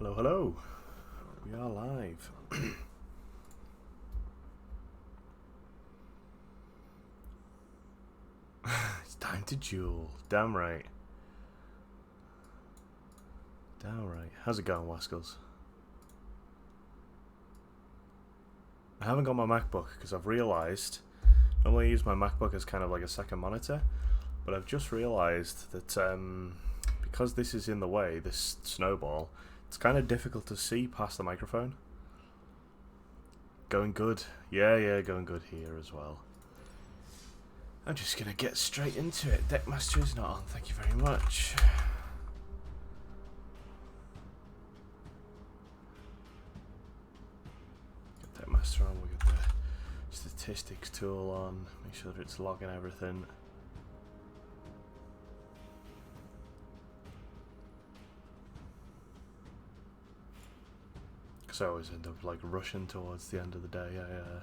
Hello, hello. We are live. It's time to duel. Damn right. Damn right. How's it going, Waskels? I haven't got my MacBook because I've realised, normally I use my MacBook as kind of like a second monitor, but I've just realised that because this is in the way, this snowball, it's kind of difficult to see past the microphone. Going good. Yeah, going good here as well. I'm just going to get straight into it. Deckmaster is not on, thank you very much. Get Deckmaster on, we'll get the statistics tool on, make sure that it's logging everything. Because I always end up like rushing towards the end of the day. I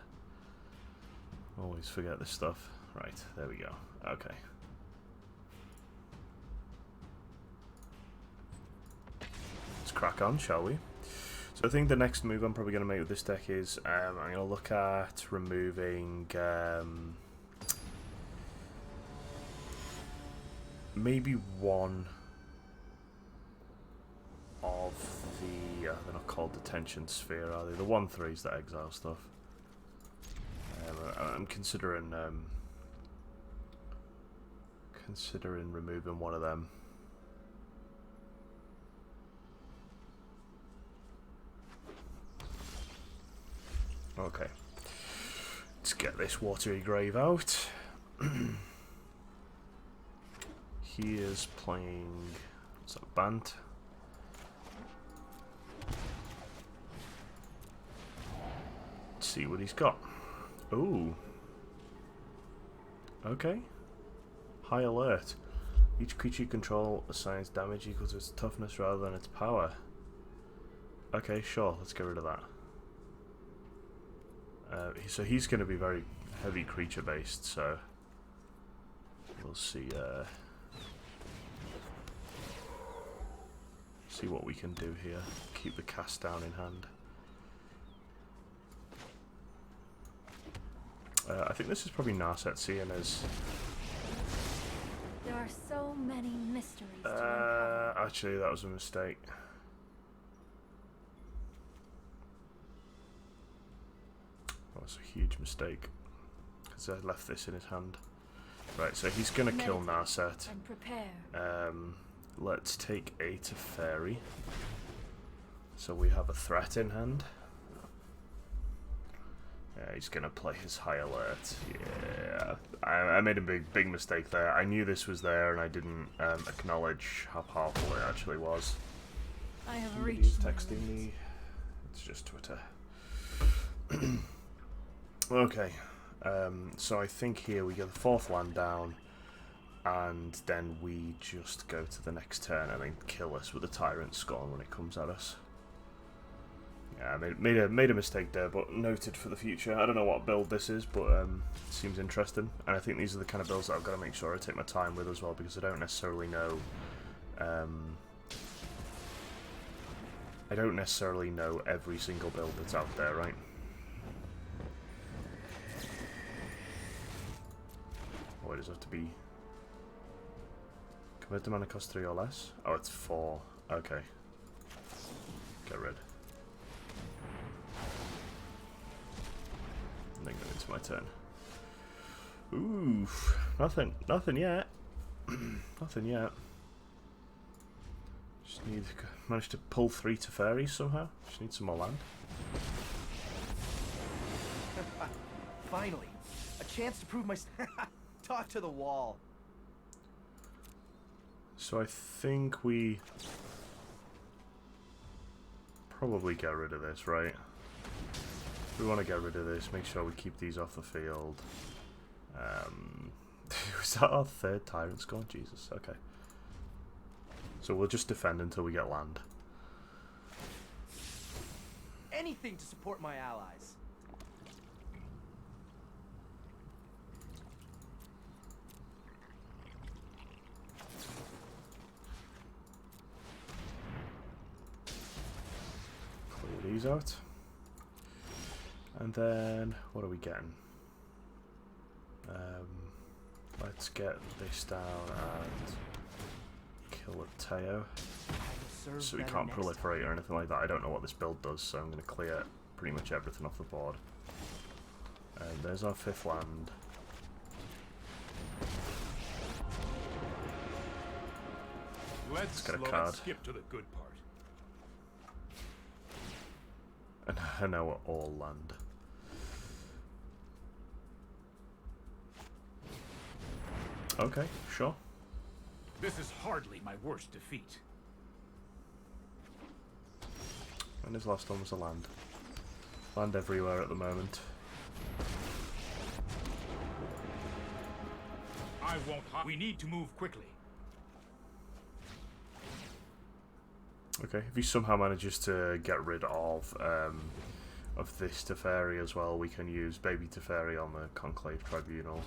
always forget this stuff. Right, there we go. Okay. Let's crack on, shall we? So I think the next move I'm probably going to make with this deck is I'm going to look at removing maybe one of the they're not called detention sphere, are they? The 1/3s that exile stuff. I'm considering removing one of them. Okay, let's get this watery grave out. He is playing, what's that, Bant? Let's see what he's got. Ooh. Okay. High alert. Each creature you control assigns damage equal to its toughness rather than its power. Okay, sure. Let's get rid of that. So he's going to be very heavy creature based, so we'll see see what we can do here. Keep the cast down in hand. I think this is probably Narset seeing as there are so many mysteries to uncover. actually that was a mistake. That was a huge mistake because I left this in his hand. Right, so he's gonna kill Narset. And prepare. Let's take a Teferi. So we have a threat in hand. He's gonna play his high alert. Yeah, I made a big mistake there. I knew this was there, and I didn't acknowledge how powerful it actually was. I have Somebody's reached texting me. It's just Twitter. Okay, so I think here we get the 4th land down, and then we just go to the next turn and then kill us with a Tyrant Scorn when it comes at us. Yeah, I made a mistake there, but noted for the future. I don't know what build this is, but it seems interesting. And I think these are the kind of builds that I've got to make sure I take my time with as well, because I don't necessarily know. I don't necessarily know every single build that's out there, right? Or does it have to be? Convert the mana cost 3 or less? Oh, it's 4. Okay. Get rid. And then go into my turn. Ooh, nothing yet. Nothing yet. Just need to manage to pull 3 Teferis somehow. Just need some more land. Finally, a chance to prove my. Talk to the wall. So I think we probably get rid of this, right? We want to get rid of this, make sure we keep these off the field. Was that our 3rd Tyrant Scorn? Jesus, okay. So we'll just defend until we get land. Anything to support my allies. these out. And then, what are we getting? Let's get this down and kill a Teo. So we can't proliferate or anything like that. I don't know what this build does, so I'm going to clear pretty much everything off the board. And there's our 5th land. Let's get a card. Let's skip to the good part. And now we're all land. Okay, sure. This is hardly my worst defeat. And his last one was a land. Land everywhere at the moment. I won't. We need to move quickly. Okay, if he somehow manages to get rid of this Teferi as well, we can use Baby Teferi on the Conclave Tribunal.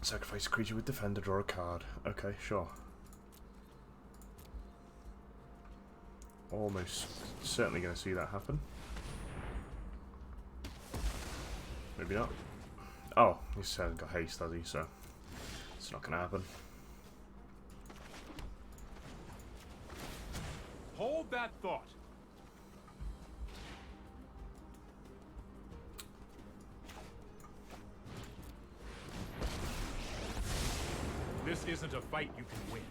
Sacrifice a creature with Defender, draw a card. Okay, sure. Almost certainly going to see that happen. Maybe not. Oh, he's got haste, has he? So it's not going to happen. Hold that thought. This isn't a fight you can win.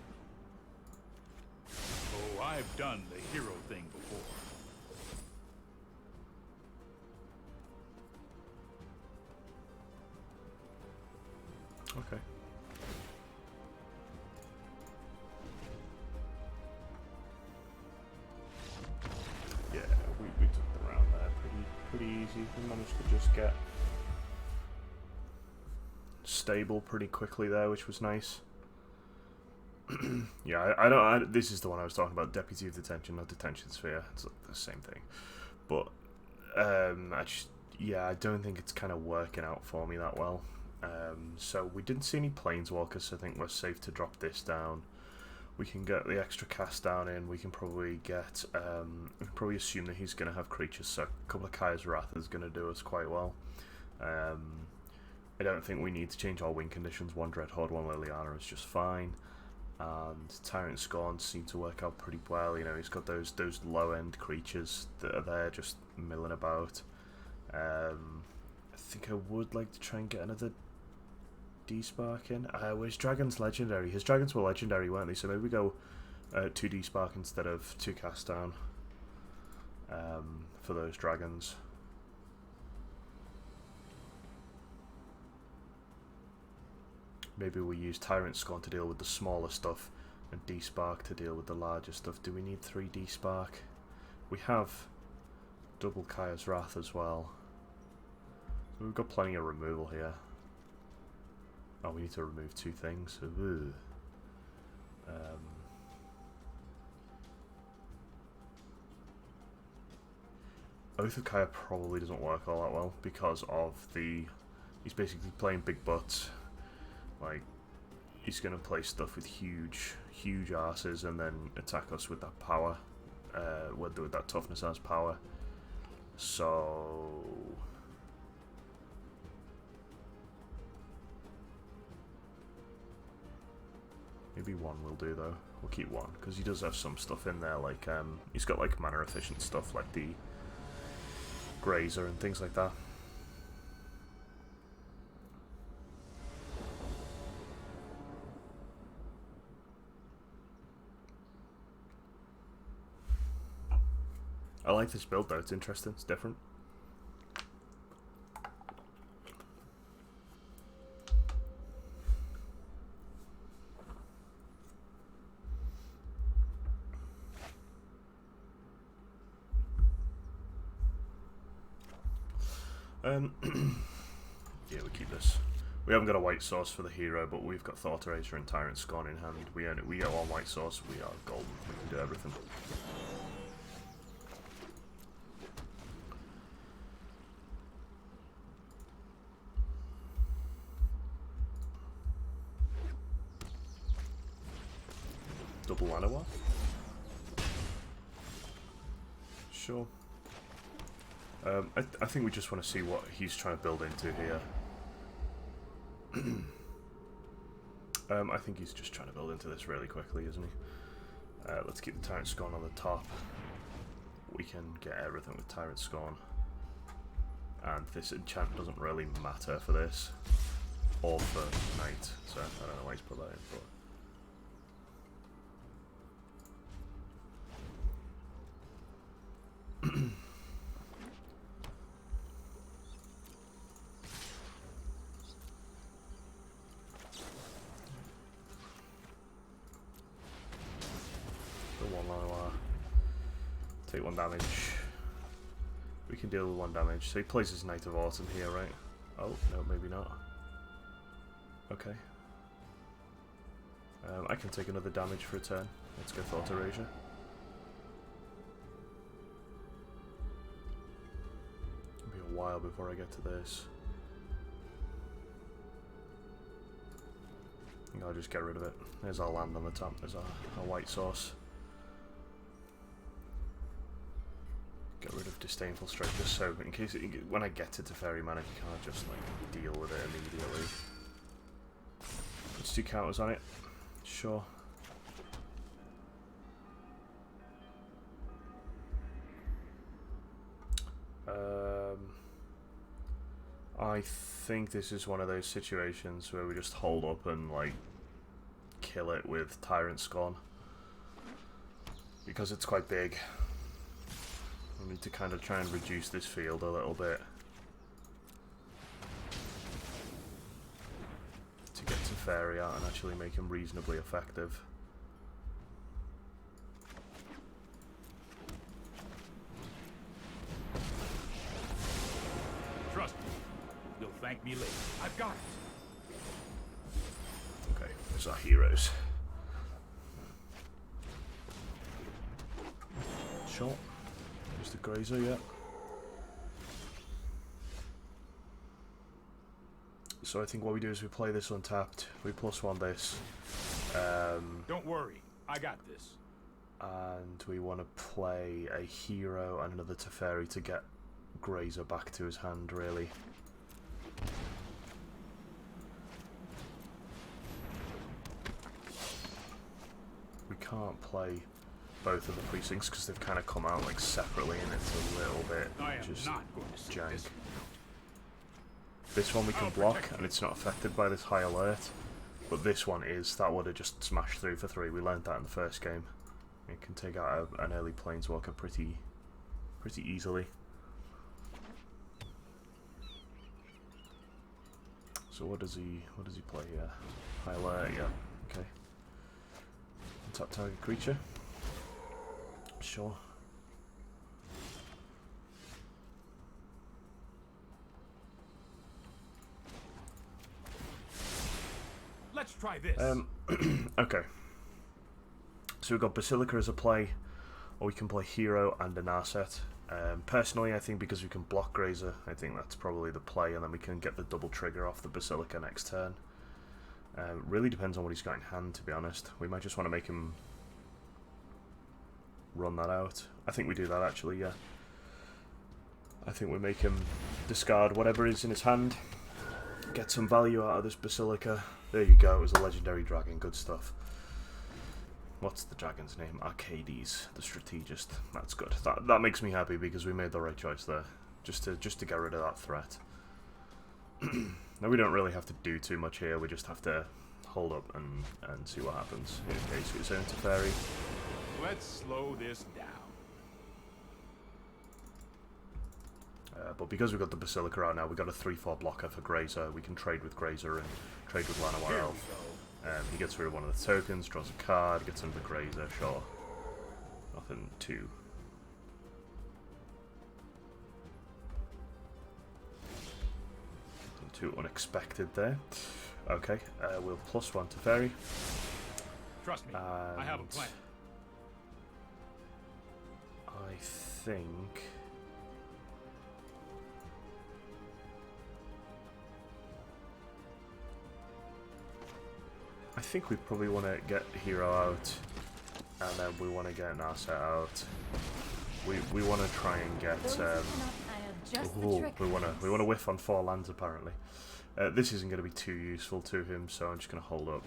Oh, I've done the hero thing before. Okay. Yeah, we took the round there pretty easy. We managed to just get stable pretty quickly there, which was nice. Yeah, I don't. This is the one I was talking about. Deputy of Detention, not Detention Sphere. It's the same thing, but I don't think it's kind of working out for me that well. So we didn't see any Planeswalkers, so I think we're safe to drop this down. We can get the extra cast down in. We can probably get. We can probably assume that he's going to have creatures, so a couple of Kaya's Wrath is going to do us quite well. I don't think we need to change our win conditions. 1 Dreadhorde, 1 Liliana is just fine. And Tyrant Scorn seem to work out pretty well. You know, he's got those low-end creatures that are there just milling about. I think I would like to try and get another D-Spark in. Where's Dragon's legendary? His dragons were legendary, weren't they? So maybe we go 2 D-Spark instead of 2 cast down for those dragons. Maybe we use Tyrant Scorn to deal with the smaller stuff and D-Spark to deal with the larger stuff. Do we need 3 D-Spark? We have double Kaya's Wrath as well. So we've got plenty of removal here. Oh, we need to remove 2 things. Oath of Kaya probably doesn't work all that well because of the... He's basically playing big butts. Like, he's going to play stuff with huge arses and then attack us with that power, with that toughness as power. So maybe 1 will do though. We'll keep 1 because he does have some stuff in there. Like he's got like mana efficient stuff like the Grazer and things like that. I like this build though, it's interesting, it's different. Yeah, we keep this. We haven't got a white source for the hero, but we've got Thought Eraser and Tyrant Scorn in hand. We get 1 white source, we are golden, we can do everything. Double Lanoir. Sure. I think we just want to see what he's trying to build into here. I think he's just trying to build into this really quickly, isn't he? Let's keep the Tyrant Scorn on the top. We can get everything with Tyrant Scorn. And this enchant doesn't really matter for this. Or for Knight. So I don't know why he's put that in, but... Take 1 damage. We can deal with 1 damage. So he plays his Knight of Autumn here, right? Oh, no, maybe not. Okay. I can take another damage for a turn. Let's go Thought Erasure. It'll be a while before I get to this. I think I'll just get rid of it. There's our land on the top. There's our white source. Get rid of Disdainful Strike just so in case when I get to Teferi mana, you can't just like deal with it immediately. Puts 2 counters on it. Sure. I think this is one of those situations where we just hold up and like kill it with Tyrant Scorn because it's quite big. We need to kind of try and reduce this field a little bit to get Teferi out and actually make him reasonably effective. Trust me. You'll thank me later. I've got it. Okay, there's our heroes. Shot. The Grazer, yeah. So I think what we do is we play this untapped, we +1 this. Don't worry, I got this. And we want to play a hero and another Teferi to get Grazer back to his hand, really. We can't play both of the precincts because they've kind of come out like separately and it's a little bit just jank. This one we can block and it's not affected by this high alert, but this one is. That would have just smashed through for 3. We learned that in the first game. It can take out an early Planeswalker pretty easily. So what does he play here? High alert, yeah. Okay. Untap target creature. Sure. Let's try this. Okay. So we've got Basilica as a play, or we can play hero and an asset. Personally, I think because we can block Grazer, I think that's probably the play, and then we can get the double trigger off the Basilica next turn. Really depends on what he's got in hand, to be honest. We might just want to make him run that out. I think we do that actually, yeah. I think we make him discard whatever is in his hand, get some value out of this Basilica. There you go, it was a legendary dragon, good stuff. What's the dragon's name? Arcades, the strategist. That's good. That makes me happy because we made the right choice there. Just to get rid of that threat. Now we don't really have to do too much here, we just have to hold up and see what happens. In case it's own Teferi. Let's slow this down. But because we've got the Basilica out now, we've got a 3/4 blocker for Grazer. We can trade with Grazer and trade with Llanowar Elf. He gets rid of one of the tokens, draws a card, gets another Grazer, sure. Nothing too. Nothing too unexpected there. Okay, we'll +1 Teferi. Trust me, I have a plan. I think... I think we probably want to get Hero out, and then we want to get an asset out. we want to try and get. Those who cannot, I have just the trick. We want to whiff on 4 lands apparently. This isn't going to be too useful to him, so I'm just going to hold up.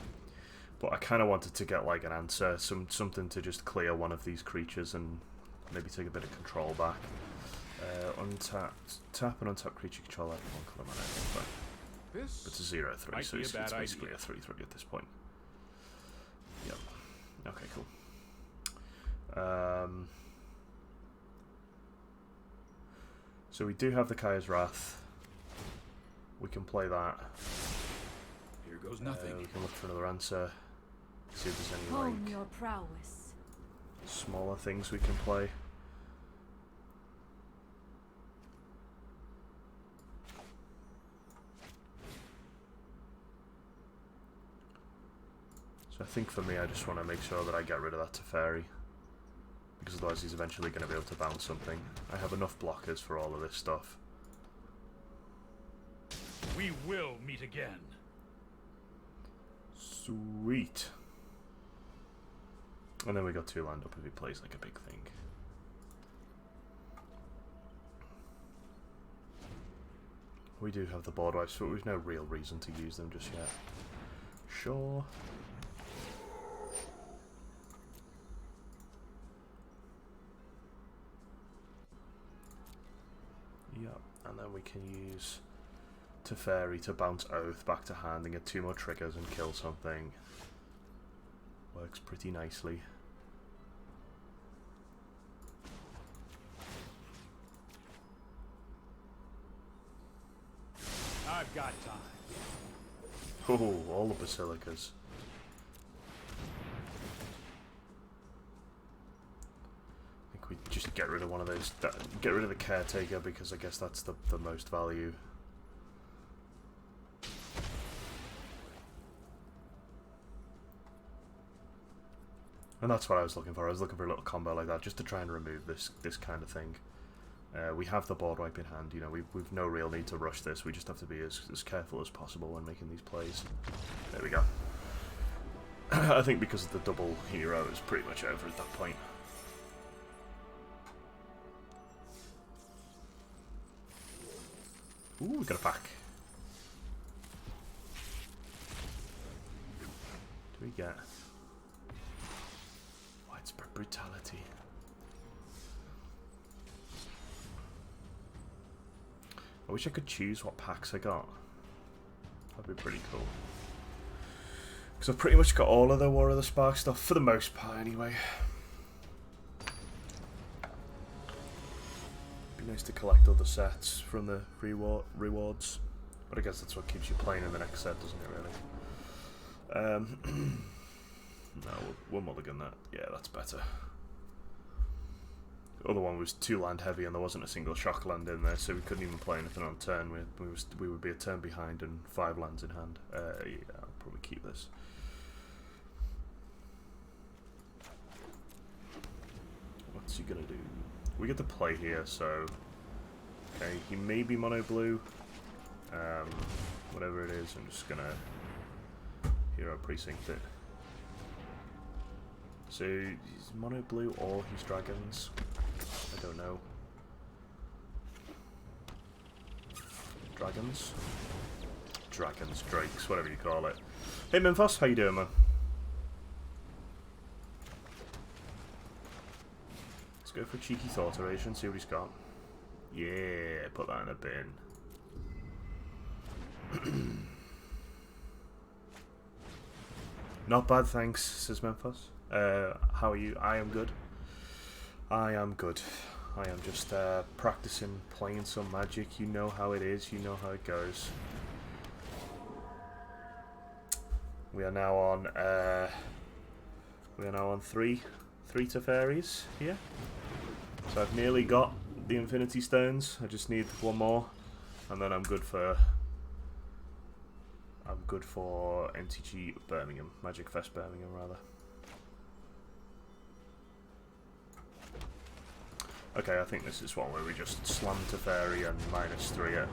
But I kind of wanted to get like an answer, something to just clear one of these creatures and maybe take a bit of control back. Untap, tap and untap creature control at 1 color mana. This It's a 0/3, so it's basically idea. a 3/3 at this point. Yep. Okay, cool. So we do have the Kaya's Wrath. We can play that. Here goes nothing. We can look for another answer. See if there's any Hone like your prowess. smaller things we can play. So I think for me, I just want to make sure that I get rid of that Teferi, because otherwise he's eventually going to be able to bounce something. I have enough blockers for all of this stuff. We will meet again. Sweet. And then we got 2 land up if he plays like a big thing. We do have the board wipes, but we've no real reason to use them just yet. Sure. Yep, and then we can use Teferi to bounce Oath back to hand and get 2 more triggers and kill something. Works pretty nicely. I've got time. Oh, all the Basilicas. I think we just get rid of one of those. Get rid of the Caretaker because I guess that's the most value. And that's what I was looking for. I was looking for a little combo like that just to try and remove this kind of thing. We have the board wipe in hand, you know, we've no real need to rush this, we just have to be as careful as possible when making these plays. There we go. I think because of the double hero, it's pretty much over at that point. Ooh, we got a pack. What do we get? Widespread Brutality. I wish I could choose what packs I got. That'd be pretty cool. Because I've pretty much got all of the War of the Spark stuff, for the most part anyway. Be nice to collect other sets from the rewards. But I guess that's what keeps you playing in the next set, doesn't it really? No, we'll mulligan that. Yeah, that's better. The other one was 2 land heavy and there wasn't a single shock land in there, so we couldn't even play anything on turn. We would be a turn behind and 5 lands in hand. Yeah, I'll probably keep this. What's he gonna do? We get to play here, so okay, he may be mono blue. Whatever it is, I'm just gonna hero precinct it. So he's mono blue or he's dragons. I don't know. Dragons? Dragons, drakes, whatever you call it. Hey Memphis, how you doing, man? Let's go for a cheeky thought evasion, see what he's got. Yeah, put that in a bin. Not bad, thanks, says Memphis. How are you? I am good. I am good. I am just practicing playing some Magic. You know how it is. You know how it goes. We are now on. We are now on three Teferis here. So I've nearly got the Infinity Stones. I just need 1 more, and then I'm good for. I'm good for MTG Birmingham, MagicFest Birmingham rather. Okay, I think this is one where we just slam Teferi and -3 it.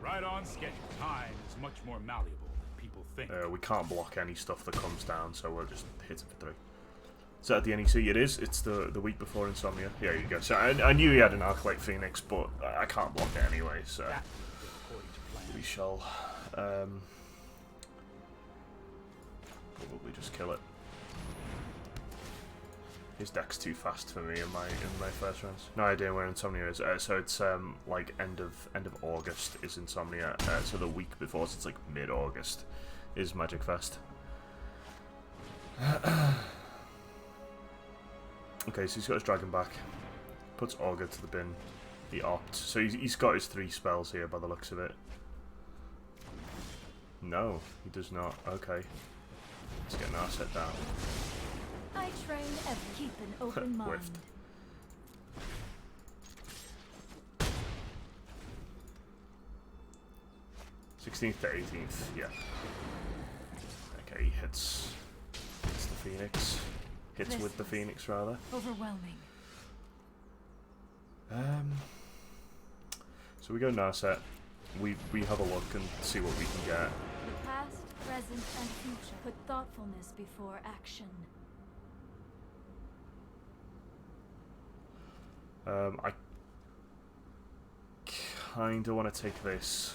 Right on schedule. Time is much more malleable than people think. We can't block any stuff that comes down, so we'll just hit it for 3. Is that at the NEC? It is. It's the week before Insomnia. Here you go. So I knew he had an Arclight Phoenix, but I can't block it anyway, so we shall probably just kill it. His deck's too fast for me in my first rounds. No idea where Insomnia is. So it's like end of August is Insomnia. So the week before, so it's like mid-August, is MagicFest. Okay, so he's got his dragon back. Puts Augur to the bin. He opts. So he's got his 3 spells here by the looks of it. No, he does not. Okay. Let's get an asset down. I train and keep an open mind. Whiffed. 16th to 18th, yeah. Okay, he hits the Phoenix. Hits with the Phoenix, rather. Overwhelming. So we go Narset. We have a look and see what we can get. The past, present, and future. Put thoughtfulness before action. I kind of want to take this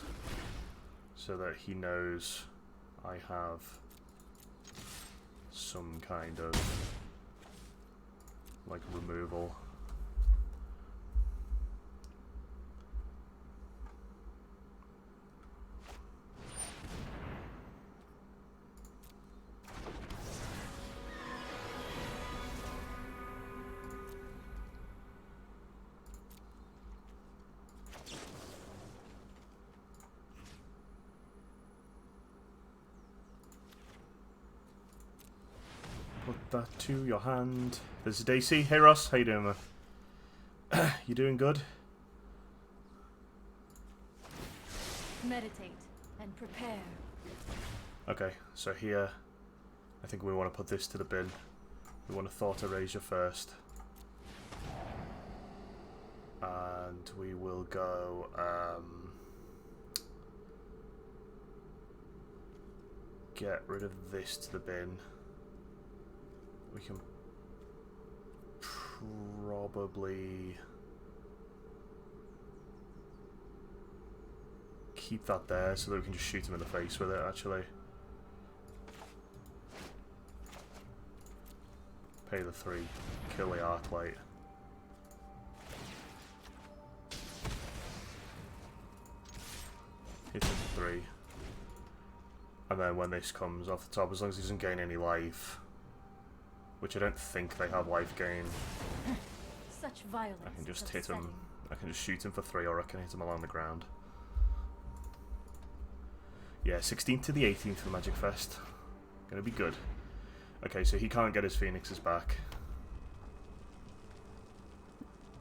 so that he knows I have some kind of like removal. Put that to your hand. There's a DayC. Hey Ross, how you doing, man? You doing good? Meditate and prepare. Okay, so here, I think we want to put this to the bin. We want to Thought Erasure first. And we will go, get rid of this to the bin. We can probably keep that there so that we can just shoot him in the face with it, actually. Pay the 3, kill the Arclight. Hit him for 3. And then when this comes off the top, as long as he doesn't gain any life, which I don't think they have life gain, Such violence. I can just is hit him. upsetting. I can just shoot him for 3, or I can hit him along the ground. Yeah, 16th to the 18th for MagicFest. Gonna be good. Okay, so he can't get his Phoenixes back.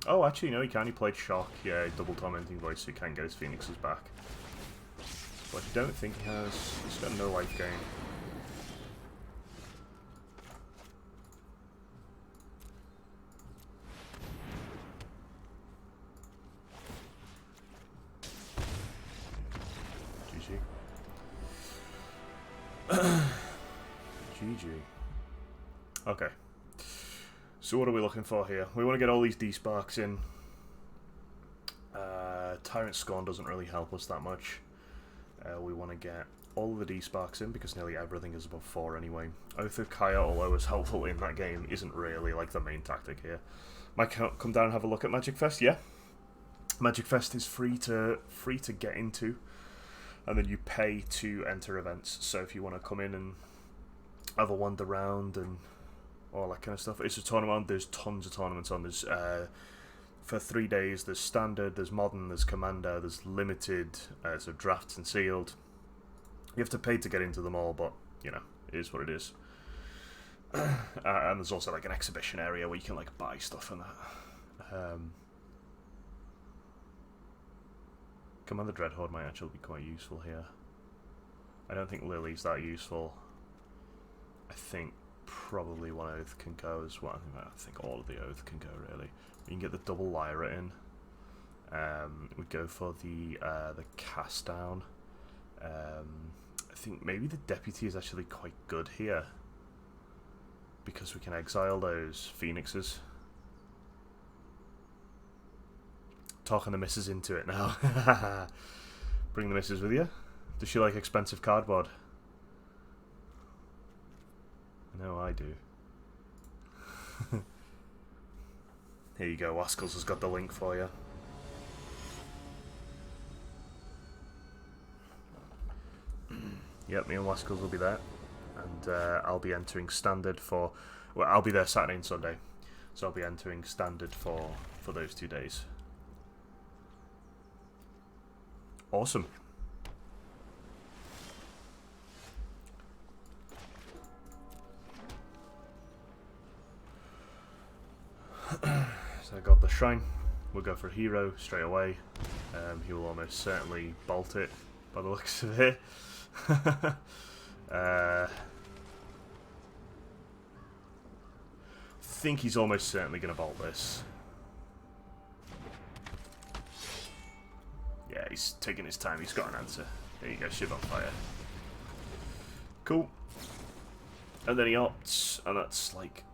Oh, actually, no, he can. He played Shock. Yeah, double tormenting voice, so he can get his Phoenixes back. But I don't think he has. He's got no life gain. GG. Okay. So what are we looking for here? We want to get all these D-Sparks in. Tyrant Scorn doesn't really help us that much. We want to get all of the D-Sparks in because nearly everything is above 4 anyway. Oath of Kaya, although it's helpful in that game, isn't really like the main tactic here. Might come down and have a look at MagicFest, yeah? MagicFest is free to get into, and then you pay to enter events. So if you want to come in and have a wander around and all that kind of stuff, it's a tournament. There's tons of tournaments on. There's for 3 days. There's standard, there's modern, there's commander, there's limited, so drafts and sealed. You have to pay to get into them all, but you know, it is what it is. And there's also like an exhibition area where you can like buy stuff and that. Commander Dreadhorde might actually be quite useful here. I don't think Lily's that useful. I think probably one Oath can go as well. I think all of the Oath can go, really. You can get the double Lyra in. We go for the cast down. I think maybe the Deputy is actually quite good here. because we can exile those phoenixes. Talking the missus into it now. Bring the missus with you. Does she like expensive cardboard? No, I do. Here you go, Waskles has got the link for you. Yep, me and Waskles will be there. And I'll be entering standard for... Well, I'll be there Saturday and Sunday. So I'll be entering standard for those 2 days. Awesome. So I got the shrine. We'll go for hero straight away. He will almost certainly bolt it by the looks of it. Think he's almost certainly going to bolt this. Yeah, he's taking his time. He's got an answer. There you go, ship on fire. Cool. And then he opts, and that's like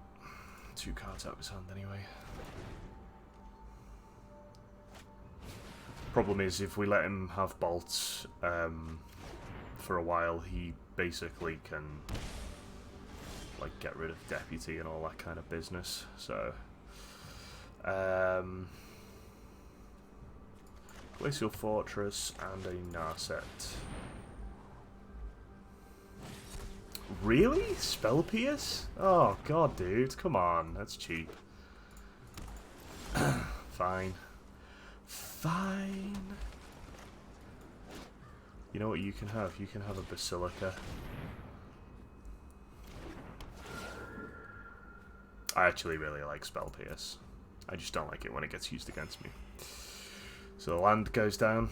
2 cards out of his hand anyway. Problem is, if we let him have bolts for a while, he basically can like get rid of deputy and all that kind of business. So, Glacial Fortress and a Narset. Really? Spell Pierce? Oh god, dude, come on, that's cheap. Fine. Fine. You know what you can have? You can have a Basilica. I actually really like Spell Pierce. I just don't like it when it gets used against me. So the land goes down.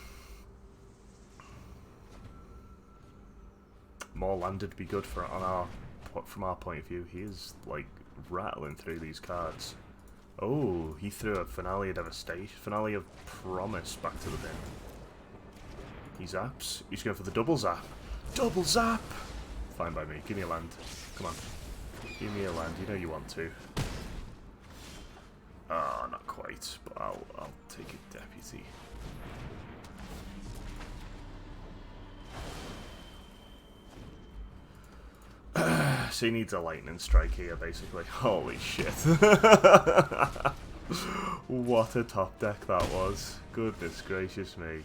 More land would be good for from our point of view. He is like rattling through these cards. Oh, he threw a Finale of Devastation, Finale of Promise back to the bin. He zaps. He's going for the double zap. Double zap! Fine by me. Give me a land. Come on. Give me a land. You know you want to. Ah, not quite, but I'll take a deputy. So he needs a lightning strike here, basically. Holy shit. What a top deck that was. Goodness gracious me.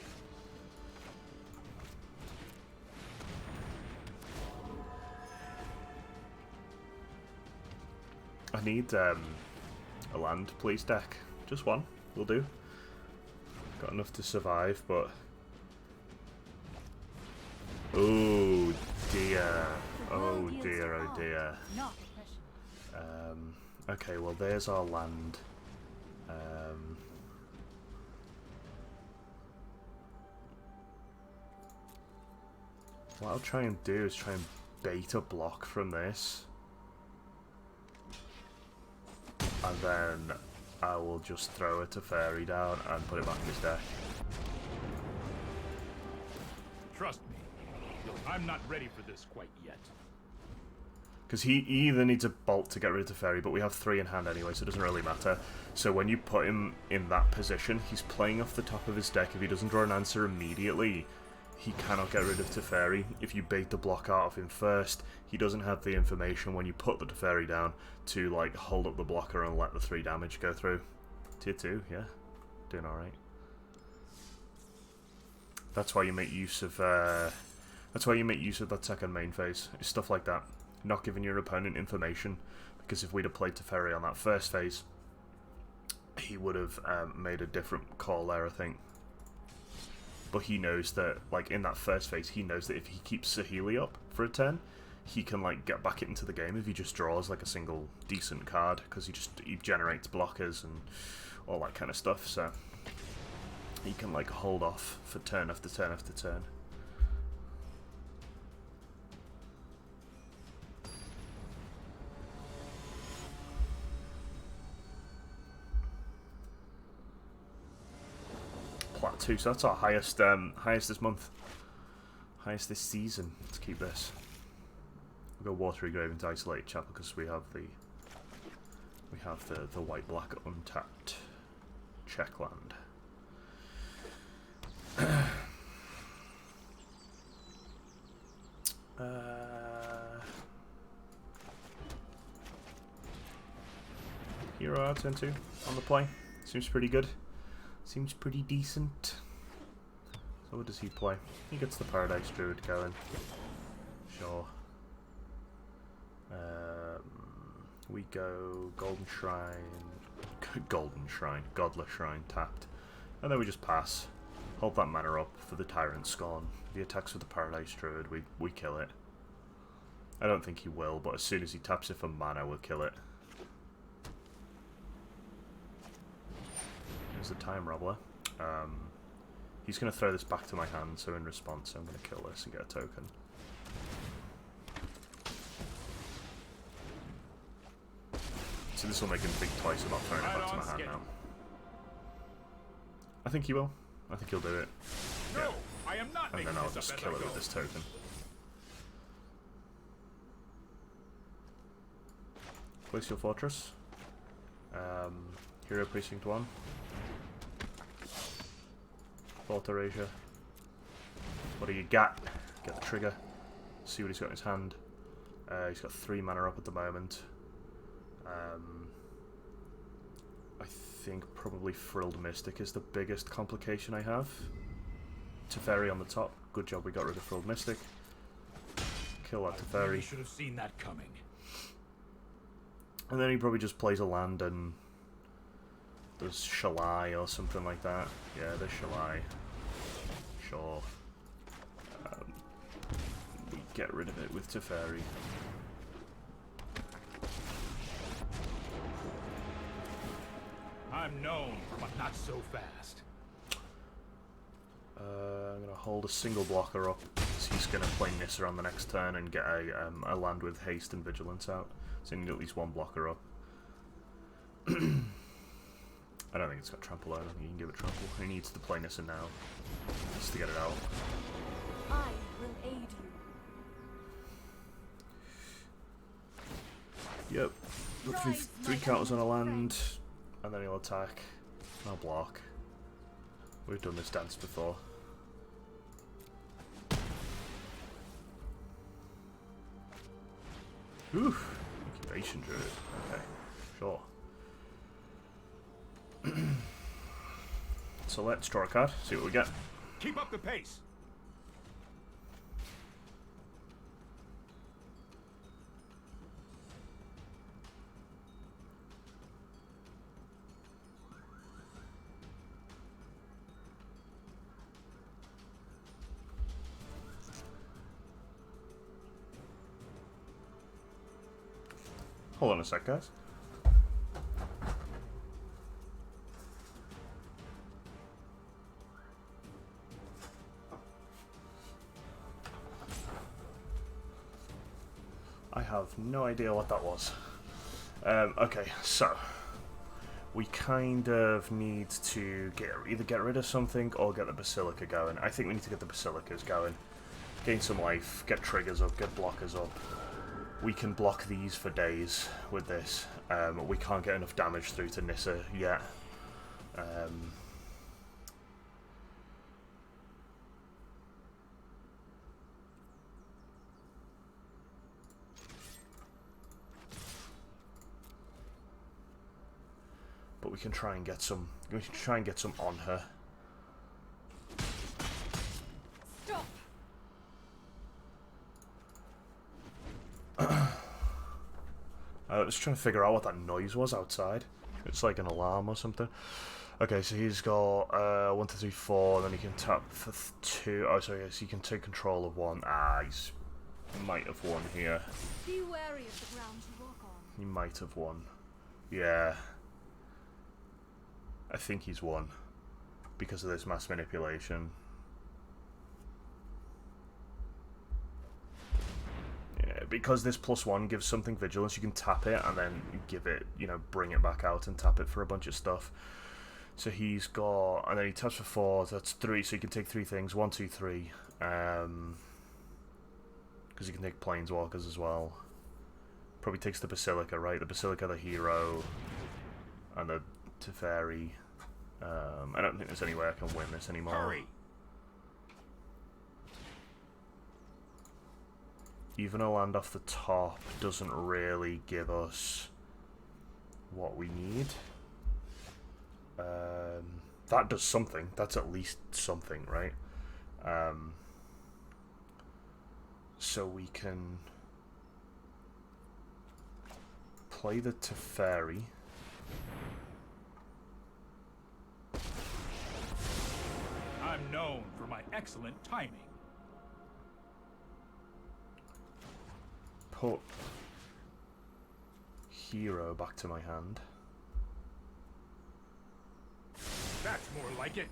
I need a land, please, deck. Just one, will do. Got enough to survive, but... Oh dear. Oh dear, oh dear. Okay, well there's our land. What I'll try and do is try and bait a block from this. And then I will just throw a Teferi down and put it back in his deck. Trust me, I'm not ready for this quite yet. Because he either needs a bolt to get rid of Teferi, but we have 3 in hand anyway, so it doesn't really matter. So when you put him in that position, he's playing off the top of his deck. If he doesn't draw an answer immediately, he cannot get rid of Teferi. If you bait the block out of him first, he doesn't have the information when you put the Teferi down to like hold up the blocker and let the 3 damage go through. Tier 2, yeah. Doing alright. That's why you make use of that second main phase. It's stuff like that. Not giving your opponent information, because if we'd have played Teferi on that first phase, he would have made a different call there, I think. But he knows that, like, in that first phase, he knows that if he keeps Saheeli up for a turn, he can, like, get back into the game if he just draws, like, a single decent card, because he generates blockers and all that kind of stuff, so he can, like, hold off for turn after turn after turn. Plat 2, so that's our highest this month. Highest this season. Let's keep this. We'll go Watery Grave into Isolated Chapel because we have the We have the white-black untapped check land. Hero turn 2 on the play. Seems pretty good. Seems pretty decent. So what does he play? He gets the Paradise Druid going. Sure. We go Golden Shrine, Godless Shrine tapped. And then we just pass. Hold that mana up for the Tyrant Scorn. If he attacks with the Paradise Druid, we kill it. I don't think he will, but as soon as he taps it for mana, we'll kill it. There's the Time Robber. He's going to throw this back to my hand, so in response I'm going to kill this and get a token. So this will make him think twice about throwing it back to my hand now. I think he will. I think he'll do it. No, Yeah. I am not. And then I'll just kill it with this token. Place your fortress. Hero Precinct 1. Fort Erasure. What do you got? Get the trigger. See what he's got in his hand. He's got 3 mana up at the moment. I think probably Frilled Mystic is the biggest complication I have. Teferi on the top. Good job we got rid of Frilled Mystic. Kill that I really Teferi. should have seen that coming. And then he probably just plays a land and does Shalai or something like that. Yeah, there's Shalai. Sure. We get rid of it with Teferi. I'm known, but not so fast. I'm going to hold a single blocker up, because he's going to play Nissa on the next turn and get a land with haste and vigilance out. So you need at least 1 blocker up. I don't think it's got trample. I don't think you can give it trample. He needs to play Nissa now, just to get it out. I will aid you. Yep. Put three counters on a land, and then he'll attack. I'll block. We've done this dance before. Oof. Incubation Druid. Okay. Sure. So let's draw a card, see what we get. Keep up the pace. Hold on a sec, guys. I have no idea what that was. Okay, so we kind of need to either get rid of something or get the Basilica going. I think we need to get the Basilicas going. Gain some life, get triggers up, get blockers up. We can block these for days with this. We can't get enough damage through to Nissa yet. But we can try and get some. We can try and get some on her. Stop. I was trying to figure out what that noise was outside. It's like an alarm or something. Okay, so he's got 1, 2, 3, 4, and then he can tap for 2. Oh, sorry, yes, he can take control of 1. Ah, he might have won here. Be wary of the ground you walk on. He might have won. Yeah. I think he's won because of this mass manipulation. Yeah, because this +1 gives something vigilance, you can tap it and then give it, you know, bring it back out and tap it for a bunch of stuff. So he's got, and then he taps for 4, so that's 3, so he can take 3 things, 1, 2, 3. Because he can take Planeswalkers as well. Probably takes the Basilica, right? The Basilica, the hero, and the Teferi. I don't think there's any way I can win this anymore. Hurry! Even a land off the top doesn't really give us what we need. That does something. That's at least something, right? So we can play the Teferi. I'm known for my excellent timing. Put hero back to my hand. That's more like it.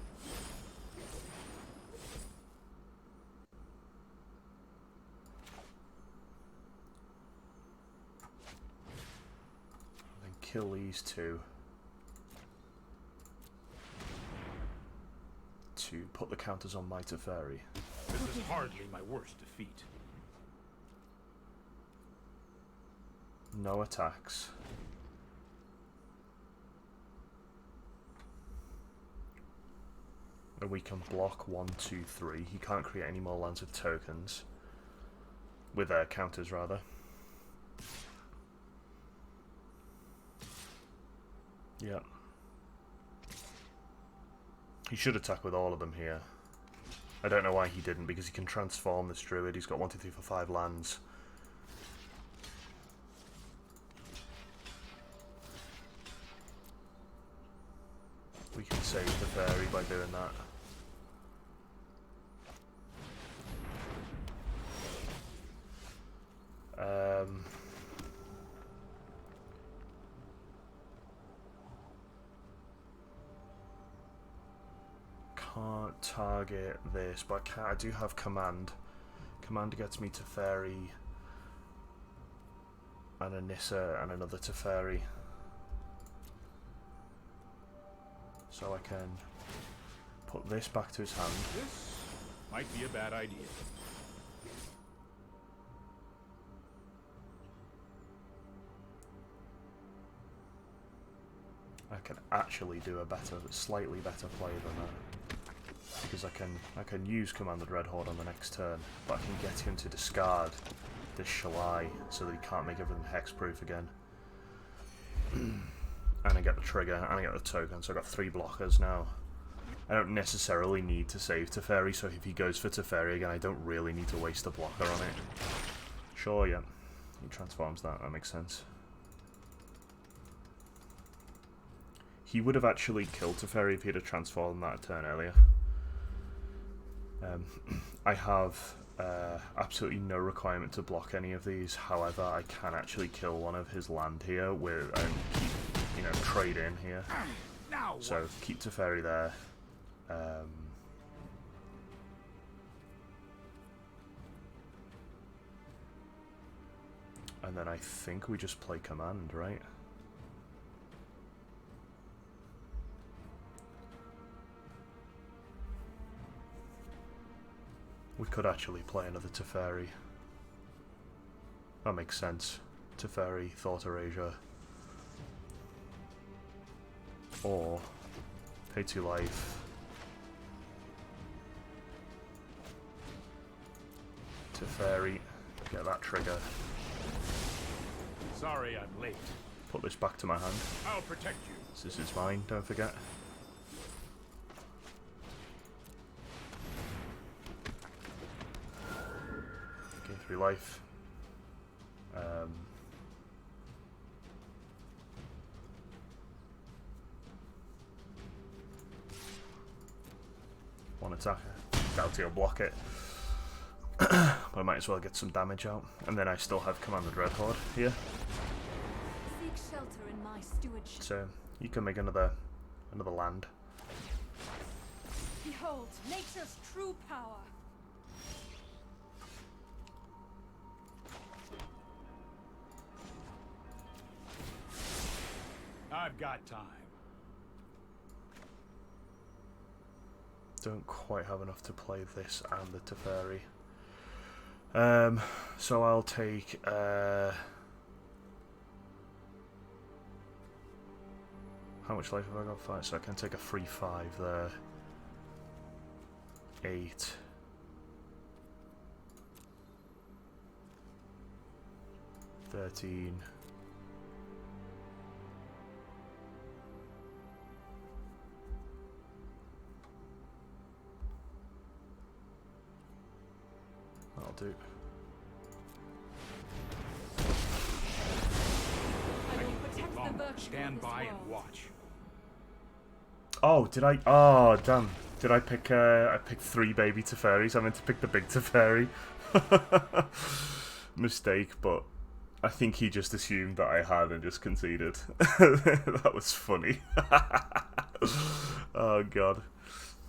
Then kill these two. To put the counters on my Teferi. This is hardly my worst defeat. No attacks. And we can block 1, 2, 3. He can't create any more lands with tokens. With counters, rather. Yeah. He should attack with all of them here. I don't know why he didn't, because he can transform this druid. He's got 1, 2, 3, 4, 5 lands. We can save the fairy by doing that. Can't target this, but I do have command. Command gets me Teferi and a Nissa and another Teferi. So I can put this back to his hand. This might be a bad idea. I can actually do a better, slightly better play than that. Because I can use Commanded Red Horde on the next turn, but I can get him to discard this Shalai so that he can't make everything hexproof again. And I get the trigger, and I get the token, so I've got 3 blockers now. I don't necessarily need to save Teferi, so if he goes for Teferi again, I don't really need to waste a blocker on it. Sure, yeah. He transforms that makes sense. He would have actually killed Teferi if he'd have transformed that a turn earlier. I have absolutely no requirement to block any of these, however, I can actually kill one of his land here with keep, you know, trade in here. So keep Teferi there. And then I think we just play command, right? We could actually play another Teferi. That makes sense. Teferi, Thought Erasure. Or pay 2 life. Teferi, get that trigger. Sorry I'm late. Put this back to my hand. I'll protect you. This is mine, don't forget. Gain 3 life. One attack. Doubt he'll block it. But I might as well get some damage out. And then I still have Commanded Red Horde here. Seek shelter in my stewardship. So you can make another land. Behold, nature's true power. I've got time. Don't quite have enough to play this and the Teferi. So I'll take How much life have I got? 5, so I can take a free 5 there. 8. $13. That'll do. I will protect the virtue Stand of this by world. and watch. Oh, did I? Oh, damn. Did I pick, I picked 3 baby Teferis. I meant to pick the big Teferi. Mistake, but I think he just assumed that I had and just conceded. That was funny. Oh, God.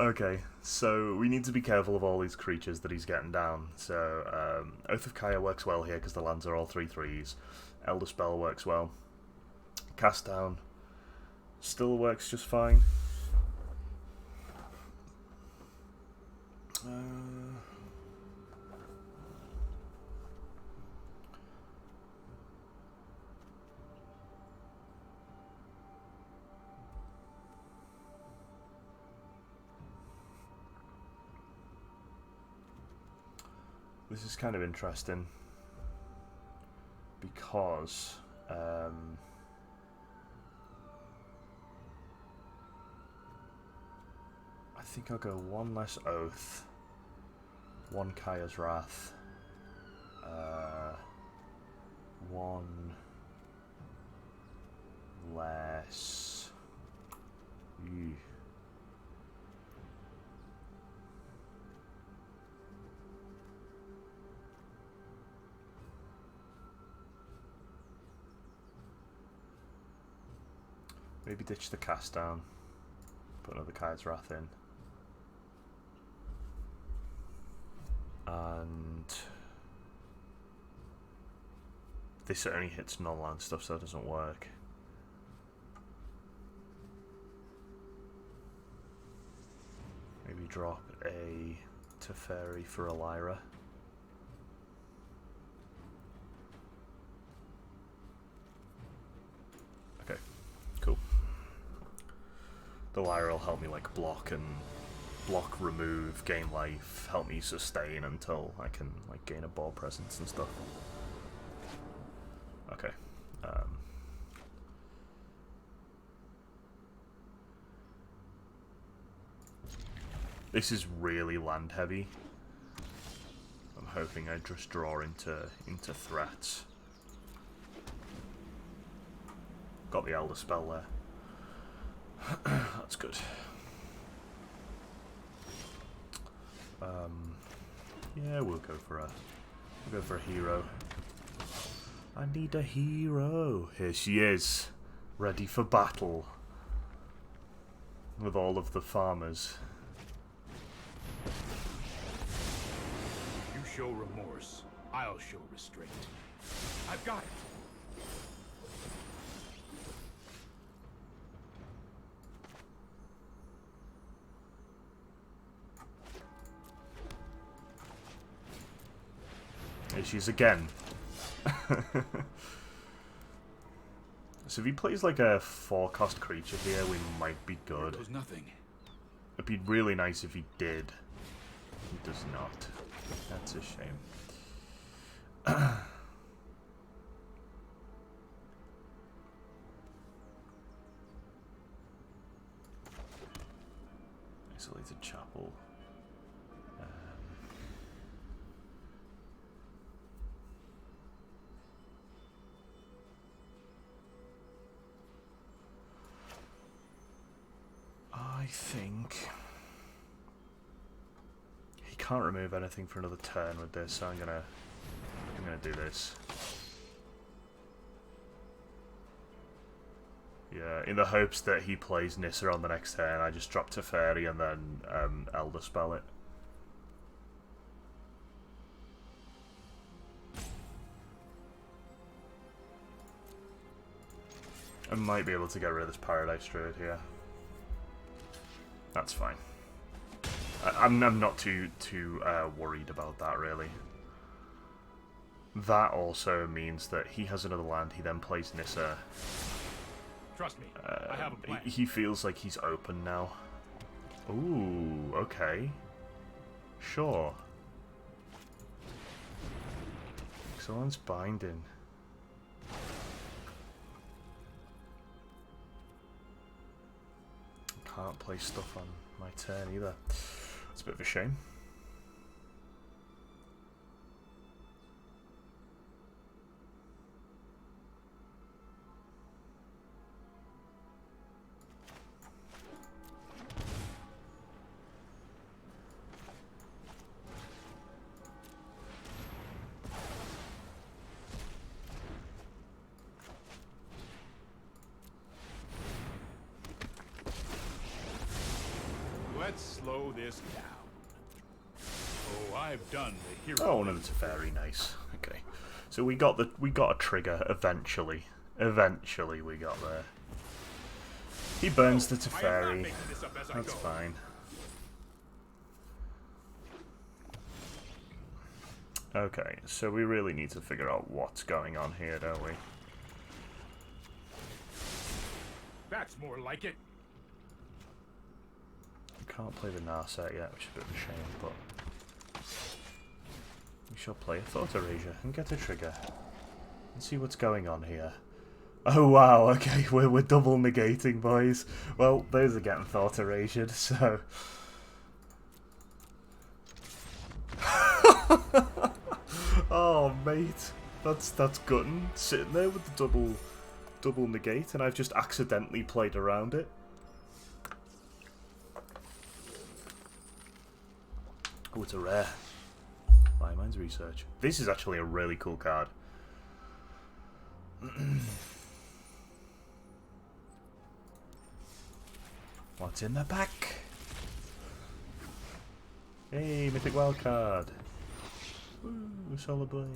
Okay, so we need to be careful of all these creatures that he's getting down. So, Oath of Kaya works well here because the lands are all 3/3s. Elder Spell works well. Cast Down still works just fine. This is kind of interesting because I think I'll go 1 less Oath, 1 Kaya's Wrath, 1 less. Ew. Maybe ditch the Cast Down, put another Kaya's Wrath in. And this only hits non-land stuff, so it doesn't work. Maybe drop a Teferi for a Lyra. Okay, cool. The Lyra will help me like block, remove, gain life, help me sustain until I can like gain a ball presence and stuff. Okay. This is really land heavy. I'm hoping I just draw into threats. Got the Elder Spell there. That's good. Yeah, we'll go for a hero. I need a hero. Here she is, ready for battle with all of the farmers. You show remorse, I'll show restraint. I've got it. Here she is again. So if he plays like a 4-cost creature here, we might be good. There's nothing. It'd be really nice if he did. He does not. That's a shame. Isolated Chapel. I think he can't remove anything for another turn with this, so I'm gonna do this. Yeah, in the hopes that he plays Nissa on the next turn, I just drop Teferi and then Elder Spell it. I might be able to get rid of this Paradise Druid here. That's fine. I'm not too worried about that, really. That also means that he has another land, he then plays Nissa. Trust me, I have a plan. He feels like he's open now. Ooh, okay. Sure. Excellence binding. Can't play stuff on my turn either. It's a bit of a shame. Let's slow this down. Oh, I've done the hero. Oh, no, it's very nice. Okay, so we got a trigger eventually. Eventually, we got there. He burns the Teferi. That's fine. Okay, so we really need to figure out what's going on here, don't we? That's more like it. Can't play the Narset yet, which is a bit of a shame, but we shall play a Thought Erasure and get a trigger and see what's going on here. Oh wow, okay, we're double negating, boys. Well, those are getting Thought Erasured, so oh mate, that's gutting. Sitting there with the double negate, and I've just accidentally played around it. Oh, it's a rare. Mind's Research. This is actually a really cool card. What's in the back? Hey, Mythic Wildcard. Ooh, Solar Blaze.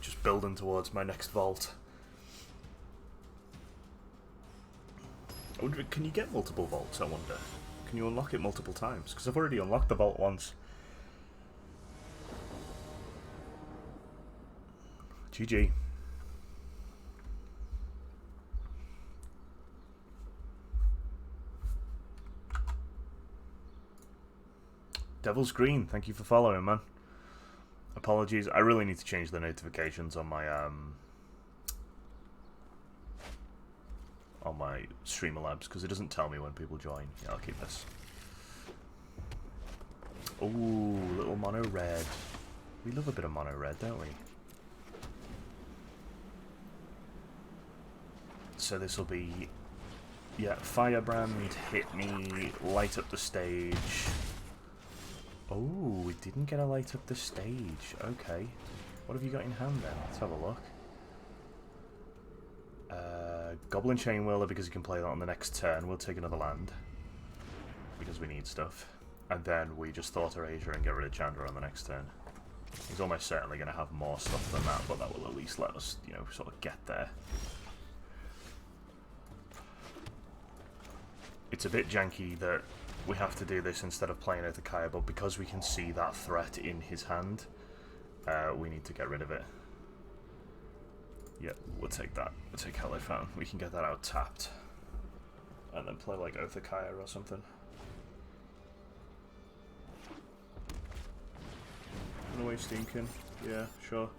Just building towards my next vault. Can you get multiple vaults, I wonder? Can you unlock it multiple times? Because I've already unlocked the vault once. GG. Devil's Green, thank you for following, man. Apologies, I really need to change the notifications on my Streamer because it doesn't tell me when people join. Yeah, I'll keep this. Ooh, little mono red. We love a bit of mono red, don't we? So this will be, yeah, Firebrand, hit me, light up the stage. Oh, we didn't get a light up the stage. Okay. What have you got in hand then? Let's have a look. Goblin Chainwhirler, because you can play that on the next turn. We'll take another land because we need stuff, and then we just Thought Erasure and get rid of Chandra on the next turn. He's almost certainly going to have more stuff than that, but that will at least let us, you know, sort of get there. It's a bit janky that we have to do this instead of playing Othakaya, but because we can see that threat in his hand, we need to get rid of it. Yep, we'll take that. We'll take Hellifan. We can get that out tapped. And then play like Othakaya or something. Run away Steamkin. Yeah, sure.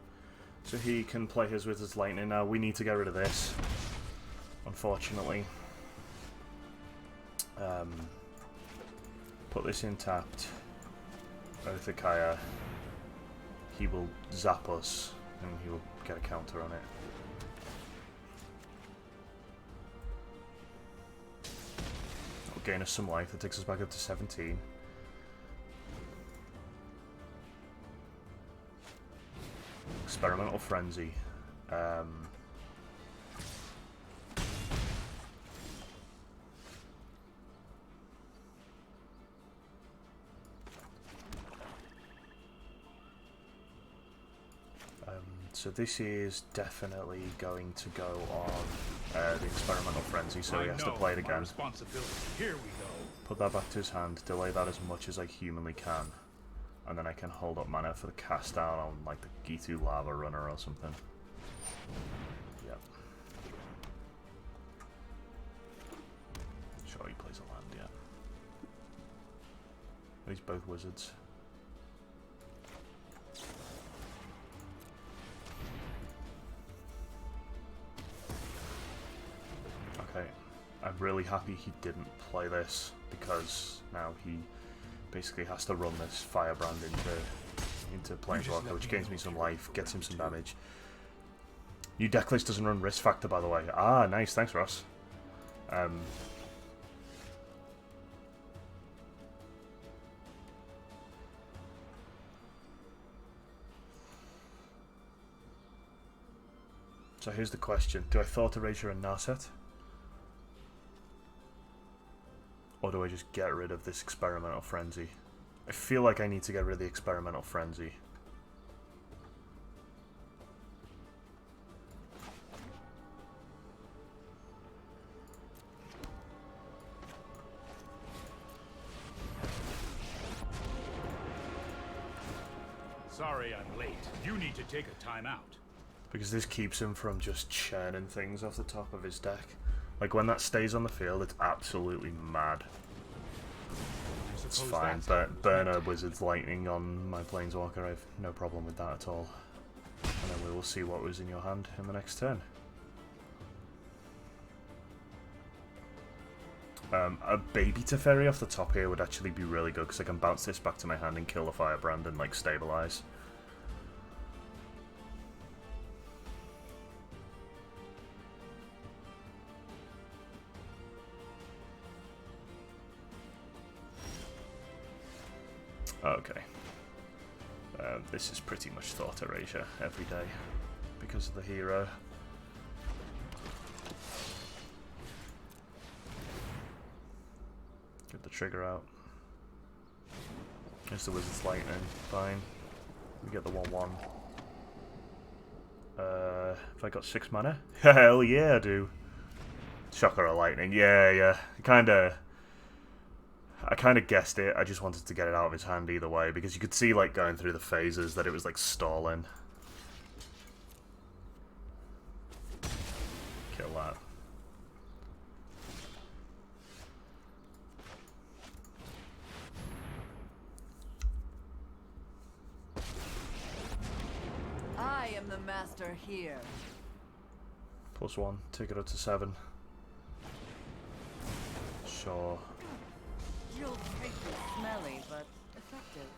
So he can play his Wizard's Lightning now. We need to get rid of this, unfortunately. Put this in tapped. Othakaya. He will zap us, and he will get a counter on it. That'll gain us some life. That takes us back up to 17. Experimental Frenzy. So this is definitely going to go on the Experimental Frenzy, so he has to play it again. Here we go. Put that back to his hand, delay that as much as I humanly can, and then I can hold up mana for the cast down on like the Gitu Lava Runner or something. Yep. Sure he plays a land yet. These both wizards. Okay, I'm really happy he didn't play this, because now he basically has to run this Firebrand into Planeswalker, which gains me some life, gets him some damage. New decklist doesn't run Risk Factor, by the way. Ah, nice, thanks Ross. So here's the question. Do I Thought Erasure and Narset? Or do I just get rid of this Experimental Frenzy? I feel like I need to get rid of the Experimental Frenzy. Sorry I'm late. You need to take a time out. Because this keeps him from just churning things off the top of his deck. Like, when that stays on the field, it's absolutely mad. It's fine, but burn a Wizard's Lightning on my Planeswalker, I have no problem with that at all. And then we will see what was in your hand in the next turn. A Baby Teferi off the top here would actually be really good, because I can bounce this back to my hand and kill the Firebrand and, like, stabilize. Okay. This is pretty much Thought Erasure every day because of the hero. Get the trigger out. There's the Wizard's Lightning. Fine. We get the 1/1. Have I got 6 mana? Hell yeah, I do. Shocker or Lightning. Yeah. I kind of guessed it. I just wanted to get it out of his hand either way, because you could see, like, going through the phases that it was, like, stalling. Kill that. I am the master here. +1. Take it up to 7. Sure. You'll take it smelly, but effective.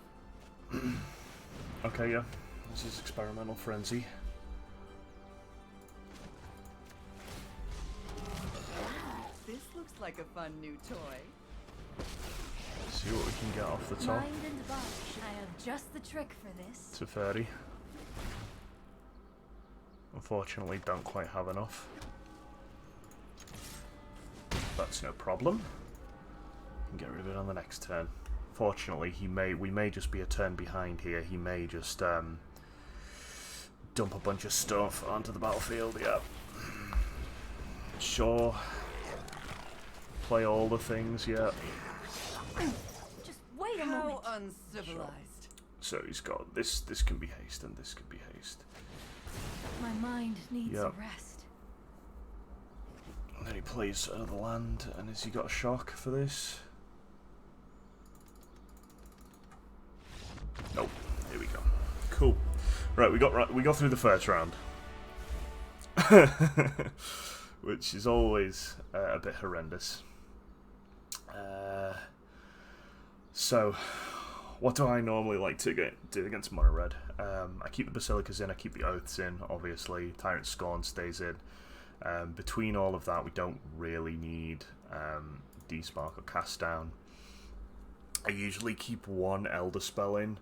Okay, yeah. This is Experimental Frenzy. This looks like a fun new toy. See what we can get off the top. Mind and body. I have just the trick for this. To 30. Unfortunately, don't quite have enough. That's no problem. Get rid of it on the next turn. Fortunately, we may just be a turn behind here. He may just dump a bunch of stuff onto the battlefield. Yeah. Sure. Play all the things. Yeah. Just wait a moment. How uncivilized. So he's got this. This can be haste, and this can be haste. My mind needs Yep. a rest. And then he plays another land, and has he got a shock for this? Nope. Here we go. Cool. Right, we got through the first round, which is always a bit horrendous. So, what do I normally like to do against Mono Red? I keep the Basilicas in, I keep the Oaths in, obviously. Tyrant Scorn stays in. Between all of that, we don't really need Despark or Cast Down. I usually keep one Elder Spell in,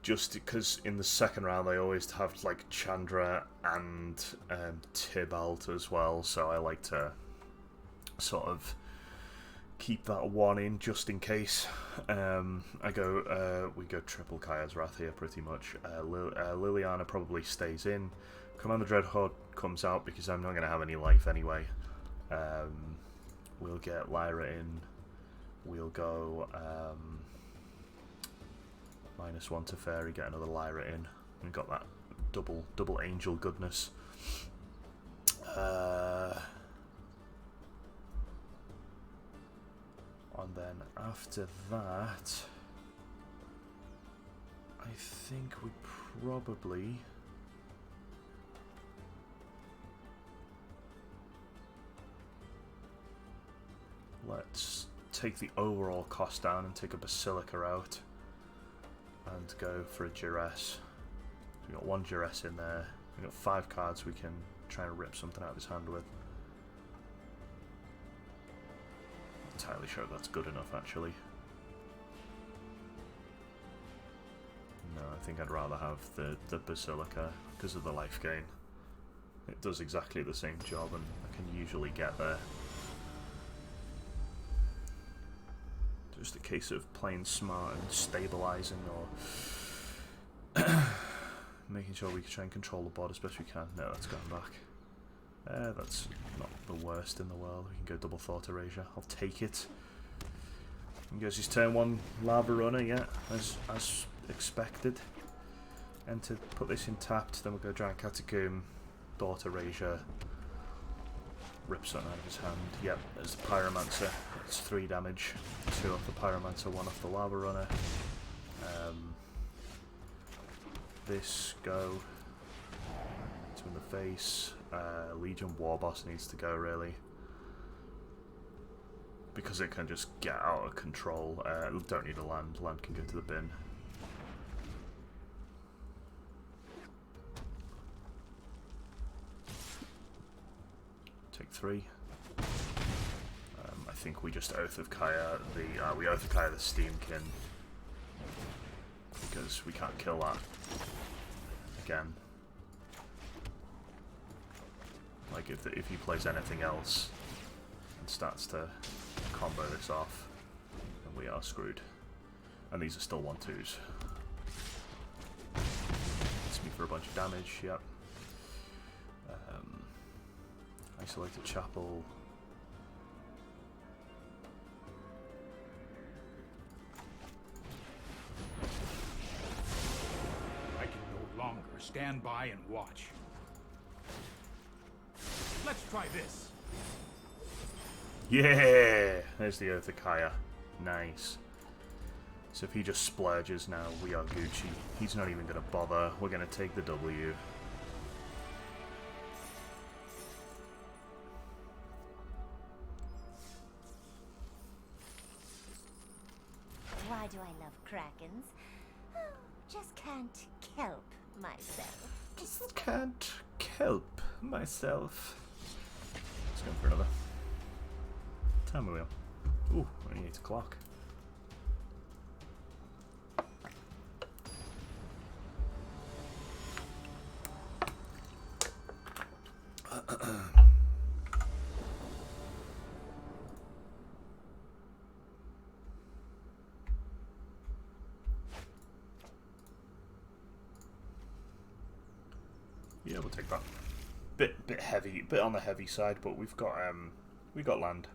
just because in the second round I always have like Chandra and Tibalt as well, so I like to sort of keep that one in just in case. We go triple Kaya's Wrath here pretty much. Liliana probably stays in. Commander Dreadhorde comes out because I'm not going to have any life anyway. We'll get Lyra in. We'll go -1 to Fairy, get another Lyra in. And got that double angel goodness. And then after that, I think we probably let's take the overall cost down and take a Basilica out and go for a Duress. We've got 1 Duress in there. We've got 5 cards we can try and rip something out of his hand with. Not entirely sure that's good enough, actually. No, I think I'd rather have the Basilica because of the life gain. It does exactly the same job and I can usually get there. Just a case of playing smart and stabilising or making sure we can try and control the board as best we can. No, that's going back. That's not the worst in the world. We can go double Thought Erasure. I'll take it. And goes his turn 1 Lava Runner, yeah, as expected. And to put this in tapped, then we'll go Giant Catacomb, Thought Erasure, rip something out of his hand. Yep, there's the Pyromancer. It's 3 damage. 2 off the Pyromancer, 1 off the Lava Runner. This go. 2 in the face. Legion Warboss needs to go, really. Because it can just get out of control. Don't need a land. Land can go to the bin. Take 3. I think we just Oath of Kaya we Oath of Kaya the Steamkin because we can't kill that again. Like if he plays anything else and starts to combo this off, then we are screwed. And these are still 1/2s. Hits me for a bunch of damage. Yep. Isolated Chapel. I can no longer stand by and watch. Let's try this. Yeah! There's the Oath of Kaya. Nice. So if he just splurges now, we are Gucci. He's not even going to bother. We're going to take the W. Why do I love Krakens? Oh, just can't kelp myself. Just can't kelp myself. Let's go for another. Time wheel. Ooh, only 8 o'clock. Yeah, we'll take that. Bit heavy, bit on the heavy side, but we've got land.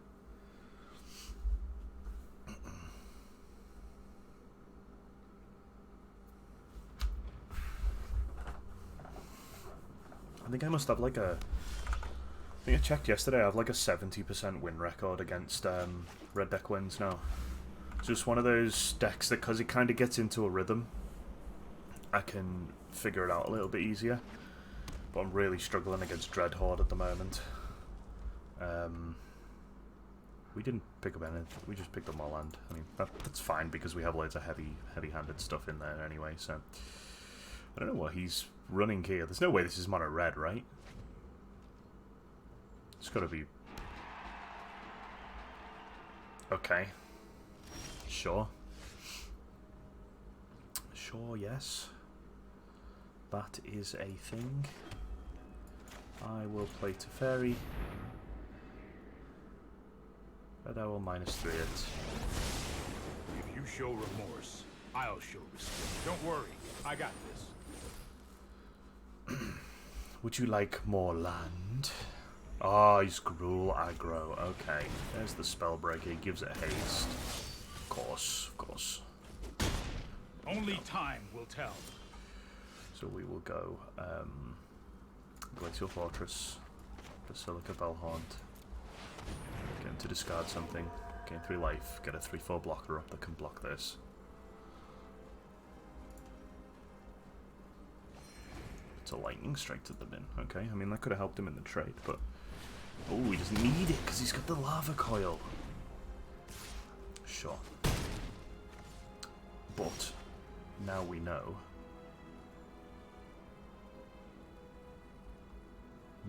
I think I must have like a. I think I checked yesterday. I have like a 70% win record against red deck wins now. It's just one of those decks that, because it kind of gets into a rhythm, I can figure it out a little bit easier. But I'm really struggling against Dreadhorde at the moment. We didn't pick up anything. We just picked up more land. I mean, that's fine because we have loads of heavy-handed stuff in there anyway. So I don't know what he's running here. There's no way this is mono red, right? It's got to be. Okay. Sure. Sure. Yes. That is a thing. I will play Teferi. Red Owl -3 it. If you show remorse, I'll show respect. Don't worry, I got this. Would you like more land? Ah, he's Gruul aggro. Okay, there's the Spellbreaker. He gives it haste. Of course, of course. Only time will tell. So we will go Glacial Fortress, Basilica Bellhaunt, get him to discard something, gain 3 life, get a 3/4 blocker up that can block this. It's a lightning strike to the bin, okay? I mean, that could have helped him in the trade, but... Oh, he doesn't need it because he's got the lava coil. Sure. But now we know.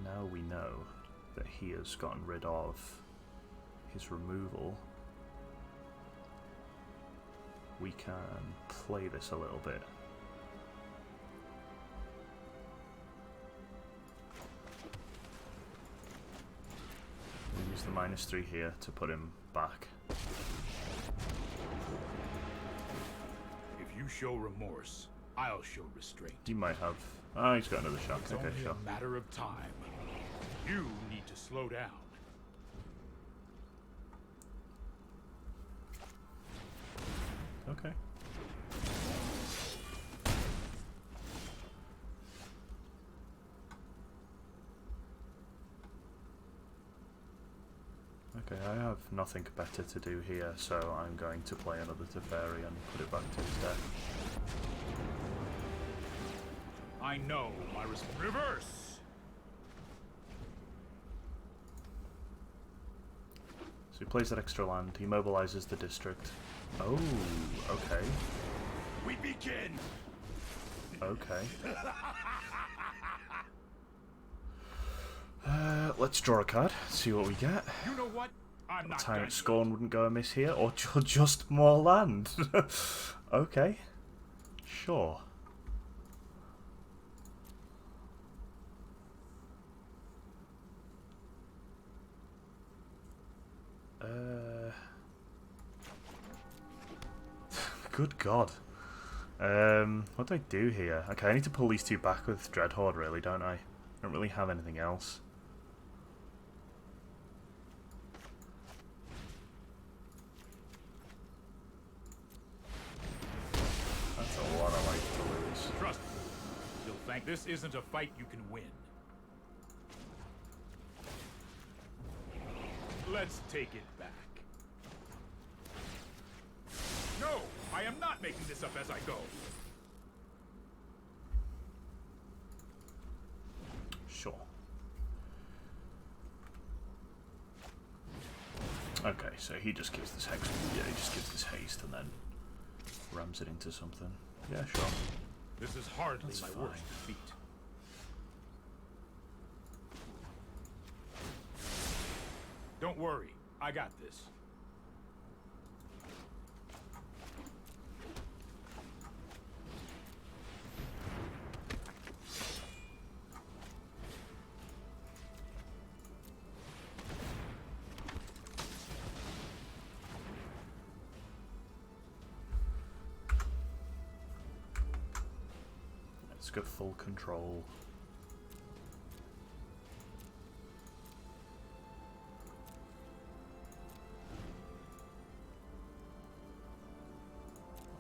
Now we know that he has gotten rid of his removal. We can play this a little bit. We'll use the -3 here to put him back. If you show remorse, I'll show restraint. He might have... Oh, he's got another shot. It's Okay, only sure. a matter of time. You need to slow down. Okay. Okay, I have nothing better to do here, so I'm going to play another Teferi and put it back to his deck. I know my reverse. So he plays that extra land, he mobilizes the district. Oh, okay. We begin. Okay. Let's draw a card, see what we get. You know what? I'm not Tyrant done Scorn wouldn't go amiss here, or just more land. Okay. Sure. Good God. What do I do here? Okay, I need to pull these 2 back with Dreadhorde, really, don't I? I don't really have anything else. That's a lot of life to lose. Trust me. You'll think this isn't a fight you can win. Let's take it back. No, I am not making this up as I go. Sure. Okay, so he just gives this hex. Yeah, he just gives this haste and then rams it into something. Yeah, sure. This is hardly That's my fine. worst defeat. Don't worry, I got this. Let's go full control.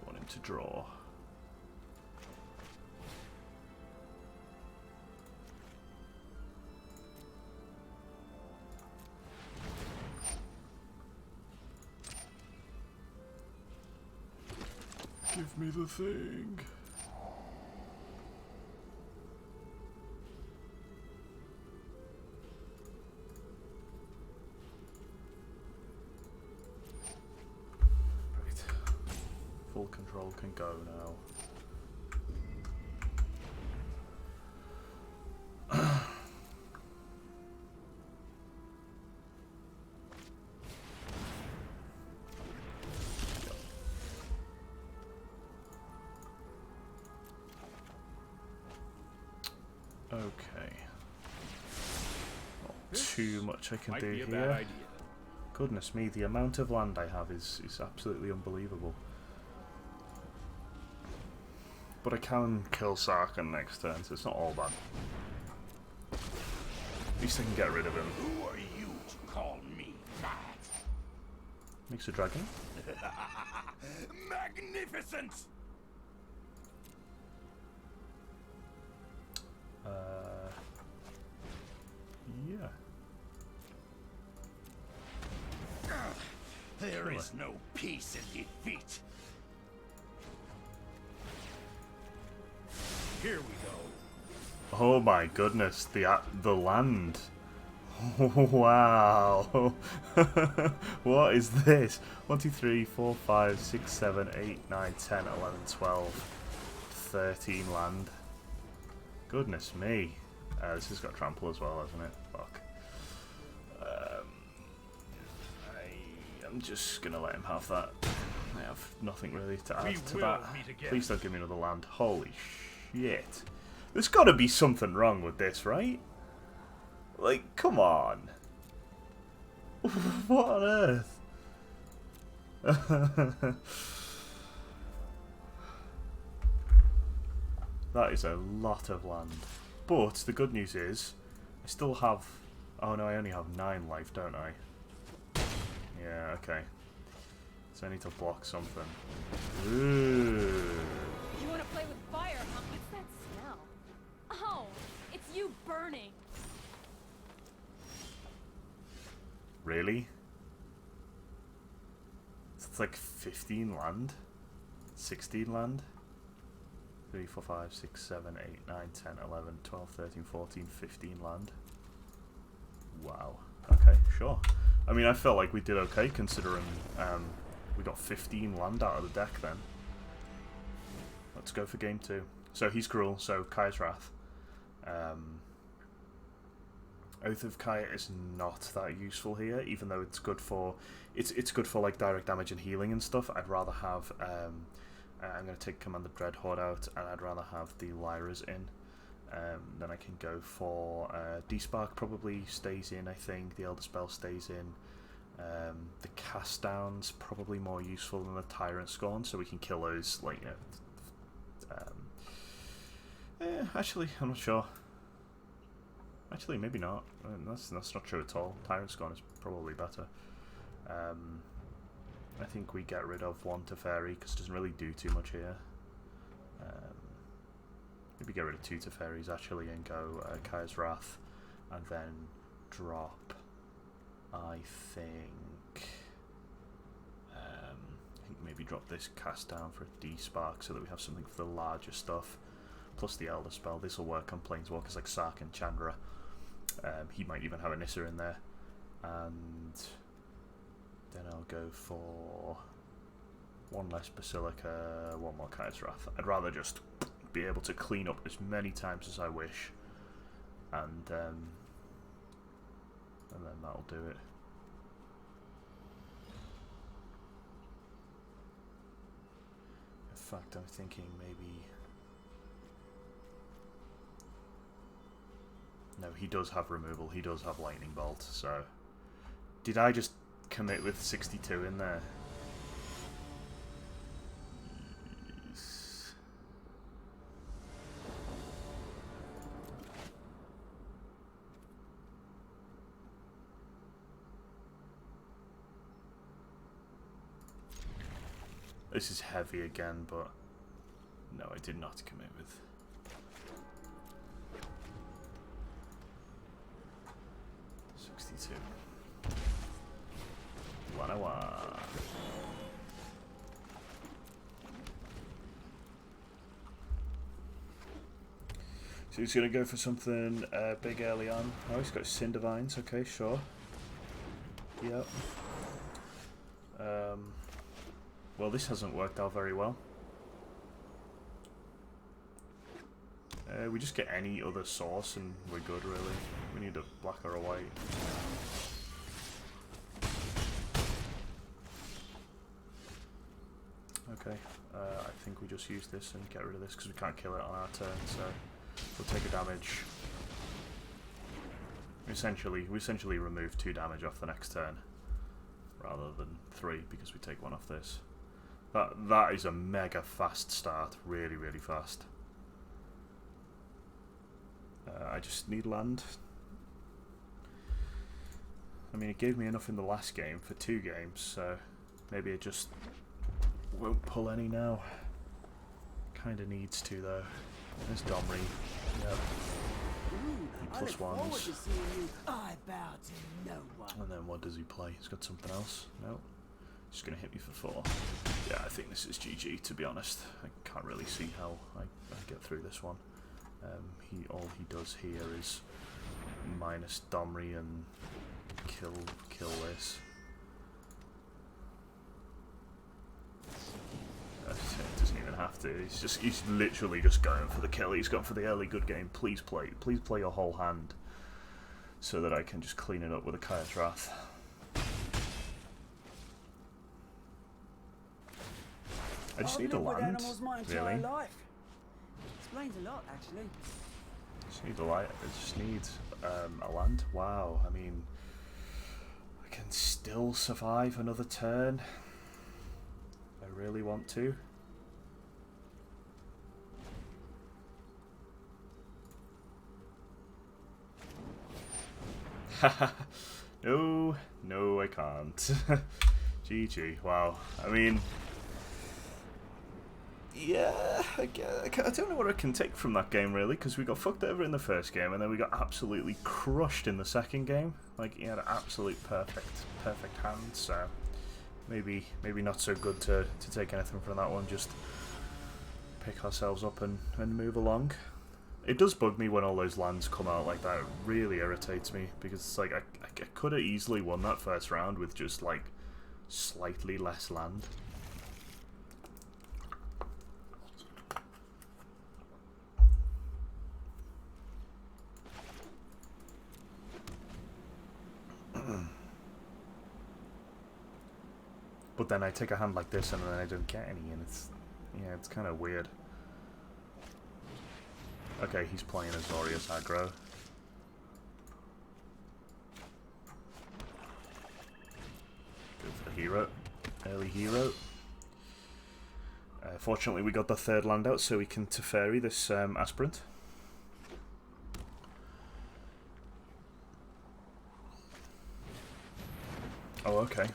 I want him to draw. Give me the thing. Right. Full control can go now. Okay. Not too much I can Might do be a here. bad idea. Goodness me, the amount of land I have is absolutely unbelievable. But I can kill Sarkhan next turn, so it's not all bad. At least I can get rid of him. Who are you to call me mad? Makes a dragon. Magnificent! There really. is no peace in defeat. Here we go. Oh my goodness, the land. Wow. What is this? 1, 2, 3, 4, 5, 6, 7, 8, 9, 10, 11, 12, 13 land. Goodness me. This has got trample as well, hasn't it? Fuck. I'm just gonna let him have that. I have nothing really to add to that. Meet again. Please don't give me another land. Holy shit. There's gotta be something wrong with this, right? Like, come on. What on earth? That is a lot of land. But the good news is, I still have... Oh no, I only have 9 life, don't I? Yeah, okay. So I need to block something. Ooh. You want to play with fire, huh? What's that smell? Oh, it's you burning. Really? It's like 15 land? 16 land? 3, 4, 5, 6, 7, 8, 9, 10, 11, 12, 13, 14, 15 land. Wow. Okay, sure. I mean, I felt like we did okay considering we got 15 land out of the deck then. Let's go for game 2. So he's cruel, so Kai's Wrath. Oath of Kai is not that useful here, even though it's good for it's good for like direct damage and healing and stuff. I'd rather have I'm going to take Commander Dreadhorde out, and I'd rather have the Lyras in. Then I can go for D-Spark probably stays in, I think. The Elder Spell stays in. The Cast Down's probably more useful than the Tyrant Scorn, so we can kill those, like, actually, I'm not sure. Actually, maybe not. That's not true at all. Tyrant Scorn is probably better. I think we get rid of 1 Teferi, because it doesn't really do too much here. Maybe get rid of 2 Teferis actually and go Kai's Wrath, and then drop, I think maybe drop this Cast Down for a D-Spark so that we have something for the larger stuff, plus the Elder Spell. This will work on Planeswalkers like Sark and Chandra. He might even have a Nissa in there, and then I'll go for 1 less Basilica, 1 more Kai's Wrath. I'd rather just be able to clean up as many times as I wish, and then that'll do it. In fact, I'm thinking maybe... No, he does have removal, he does have Lightning Bolt, so... Did I just commit with 62 in there? This is heavy again, but no, I did not commit with. Lanawa. So he's going to go for something big early on. Oh, he's got Cinder Vines. Okay, sure. Yep. Well, this hasn't worked out very well. We just get any other source and we're good, really. We need a black or a white. Okay, I think we just use this and get rid of this because we can't kill it on our turn, so we'll take a damage. We essentially remove 2 damage off the next turn rather than 3 because we take 1 off this. That is a mega fast start, really, really fast. I just need land. I mean, it gave me enough in the last game for 2 games, so maybe it just won't pull any now. Kinda needs to, though. There's Domri. Yep. Plus ones. I bow to no one. And then what does he play? He's got something else? No. Just going to hit me for 4. Yeah, I think this is GG, to be honest. I can't really see how I get through this one. All he does here is minus Domri and kill this. It doesn't even have to. He's literally just going for the kill. He's gone for the early good game. Please play your whole hand, so that I can just clean it up with a Kaya's Wrath. I just need a land, really. Explains a lot, actually. I just need a land. Wow, I mean, I can still survive another turn. I really want to. No, I can't. GG. Wow. I mean, yeah, I don't know what I can take from that game, really, because we got fucked over in the first game, and then we got absolutely crushed in the second game. Like, he had an absolute perfect hand, so maybe not so good to take anything from that one. Just pick ourselves up and move along. It does bug me when all those lands come out like that. It really irritates me, because it's like I could have easily won that first round with just like slightly less land. But then I take a hand like this and then I don't get any, and it's kind of weird. Okay, he's playing Azorius aggro. Go for the hero. Early hero. Fortunately we got the third land out so we can Teferi this aspirant. Oh, okay.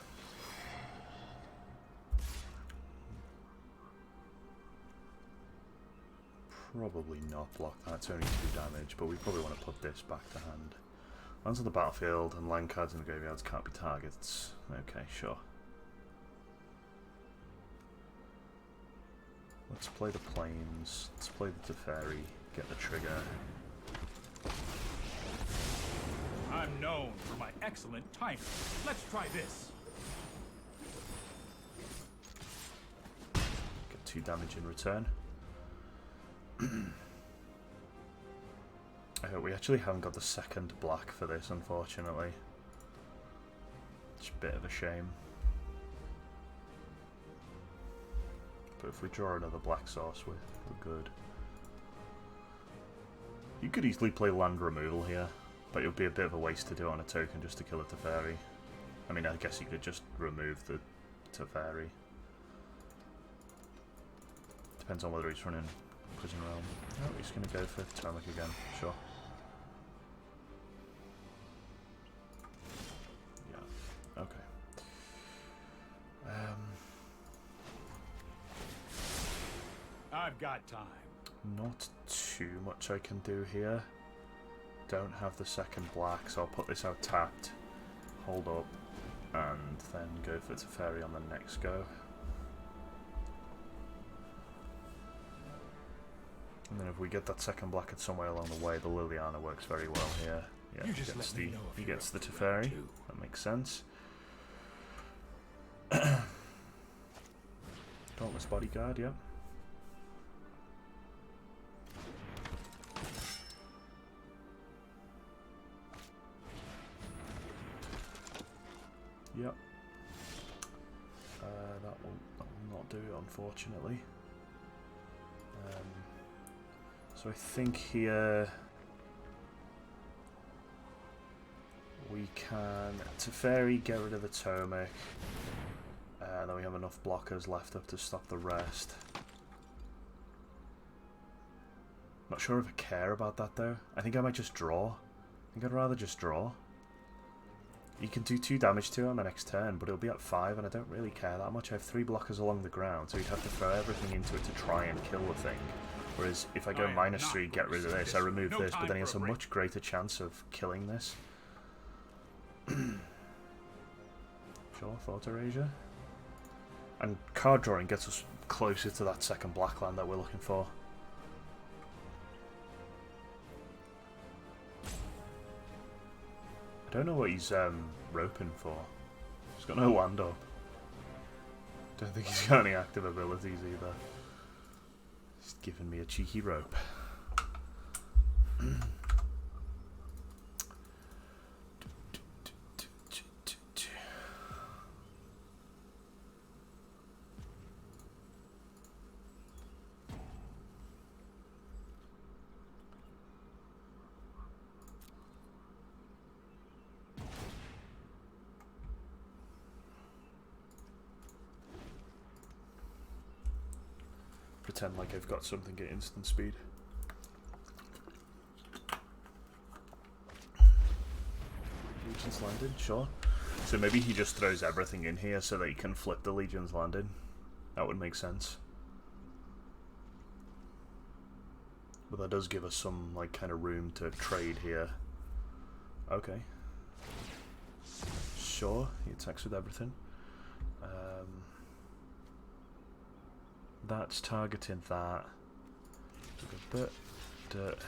Probably not block that, it's only 2 damage, but we probably want to put this back to hand. Lands on the battlefield and land cards in the graveyards can't be targets. Okay, sure. Let's play the planes, let's play the Teferi, get the trigger. I'm known for my excellent timing. Let's try this. Get 2 damage in return. We actually haven't got the second black for this, unfortunately. It's a bit of a shame. But if we draw another black source, we're good. You could easily play land removal here, but it would be a bit of a waste to do it on a token just to kill a Teferi. I mean, I guess you could just remove the Teferi. Depends on whether he's running Prison Realm. Oh, he's going to go for Tomic again, sure. Yeah, okay. I've got time. Not too much I can do here. Don't have the second black, so I'll put this out tapped, hold up, and then go for Teferi on the next go. And then if we get that second black at somewhere along the way, the Liliana works very well here. Yeah, he gets the Teferi. That makes sense. Dauntless Bodyguard, yeah. Yep. That will not do it, unfortunately. So I think here we can Teferi, get rid of the Tomic, and then we have enough blockers left up to stop the rest. Not sure if I care about that though. I think I might just draw. I think I'd rather just draw. You can do 2 damage to it on the next turn, but it'll be at 5, and I don't really care that much. I have 3 blockers along the ground, so you'd have to throw everything into it to try and kill the thing. Whereas if I go -3, get rid of this, I remove this, but then he has a much greater chance of killing this. Sure, Thought Erasure. And card drawing gets us closer to that second black land that we're looking for. I don't know what he's roping for. He's got no land up. Don't think he's got any active abilities either. He's giving me a cheeky rope. Pretend like I've got something at instant speed. Legion's landing, sure. So maybe he just throws everything in here so that he can flip the Legion's landing. That would make sense. But that does give us some like kind of room to trade here. Okay. Sure, he attacks with everything. That's targeting that. Dirt, dirt,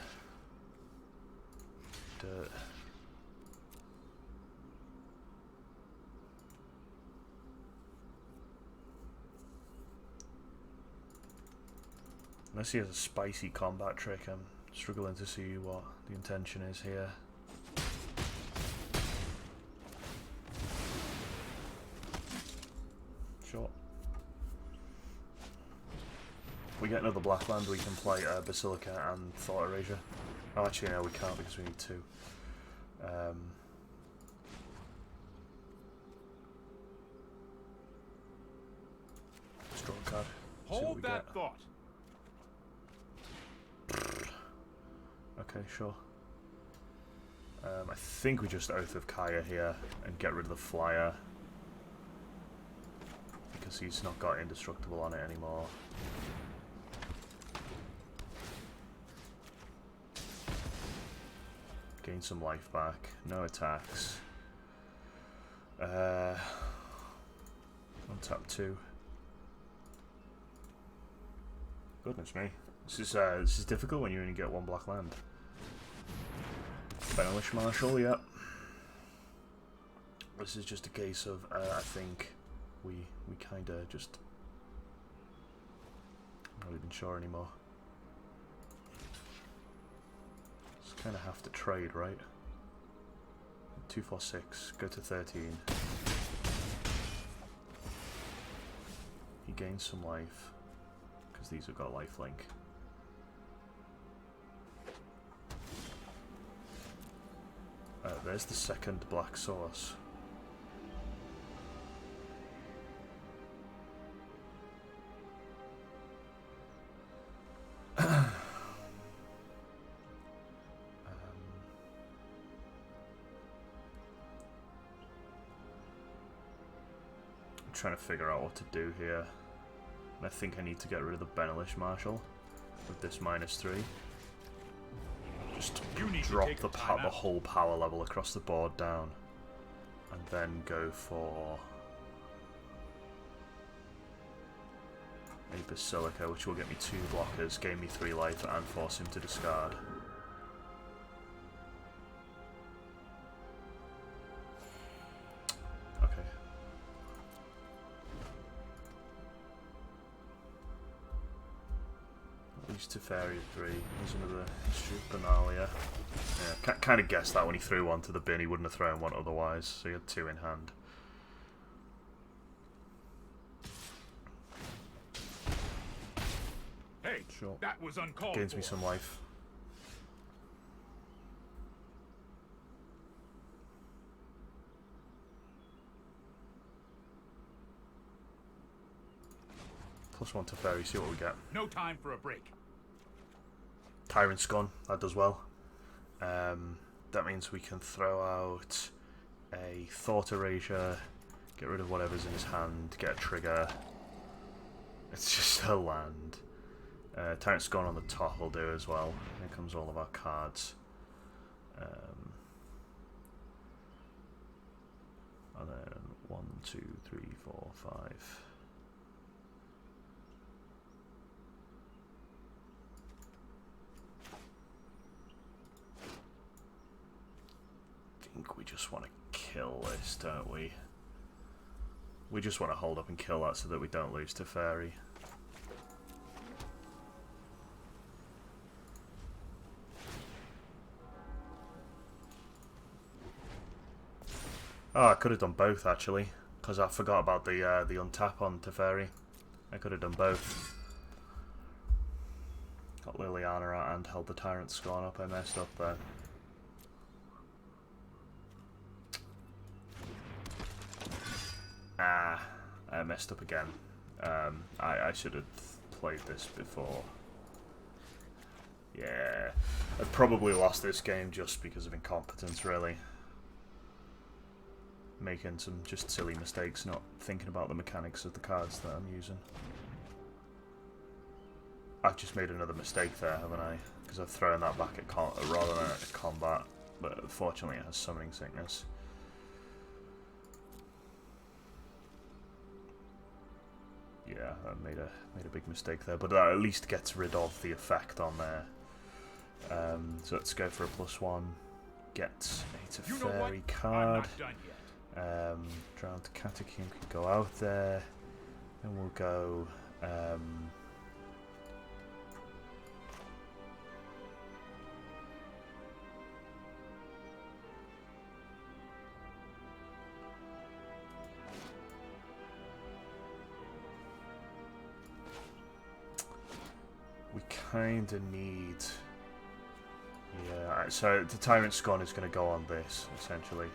dirt. Unless he has a spicy combat trick, I'm struggling to see what the intention is here. Sure. We get another black land, we can play Basilica and Thought Erasure. Oh, actually, no, we can't because we need two. Draw a card. Hold that thought. Okay, sure. I think we just Oath of Kaya here and get rid of the flyer. Because he's not got indestructible on it anymore. Gain some life back. No attacks. On tap 2. Goodness me. This is difficult when you only get one black land. Benelish Marshal, yep. This is just a case of I think we kinda just I'm not even sure anymore. Kind of have to trade, right? 2, 4, 6, go to 13. He gains some life because these have got lifelink. There's the second black source. Trying to figure out what to do here. And I think I need to get rid of the Benelish Marshal with this -3. Just drop the whole power level across the board down, and then go for a Basilica, which will get me 2 blockers, gain me 3 life, and force him to discard. Teferi 3, there's another Benalia. Yeah, kind of guessed that when he threw one to the bin, he wouldn't have thrown one otherwise, so he had 2 in hand. Hey, sure. That was uncalled Gains for. me some life. +1 Teferi, see what we get. No time for a break. Tyrant's gone, that does well. That means we can throw out a Thought Erasure, get rid of whatever's in his hand, get a trigger. It's just a land. Tyrant's gone on the top will do as well. Here comes all of our cards. And then 1, 2, 3, 4, 5. think we just want to kill this, don't we? We just want to hold up and kill that so that we don't lose to Fairy. Oh, I could have done both actually, because I forgot about the untap on Teferi. I could have done both. Got Liliana out and held the Tyrant Scorn up. I messed up there. Ah, I messed up again. I should have played this before. Yeah, I probably lost this game just because of incompetence, really. Making some just silly mistakes, not thinking about the mechanics of the cards that I'm using. I've just made another mistake there, haven't I? Because I've thrown that back at rather than at combat, but fortunately it has Summoning Sickness. Yeah, I made a big mistake there, but that at least gets rid of the effect on there. So let's go for a +1. Get a Teferi card. Drowned Catacomb can go out there, and we'll go. We kind of need. Yeah, so the Tyrant Scorn is going to go on this essentially.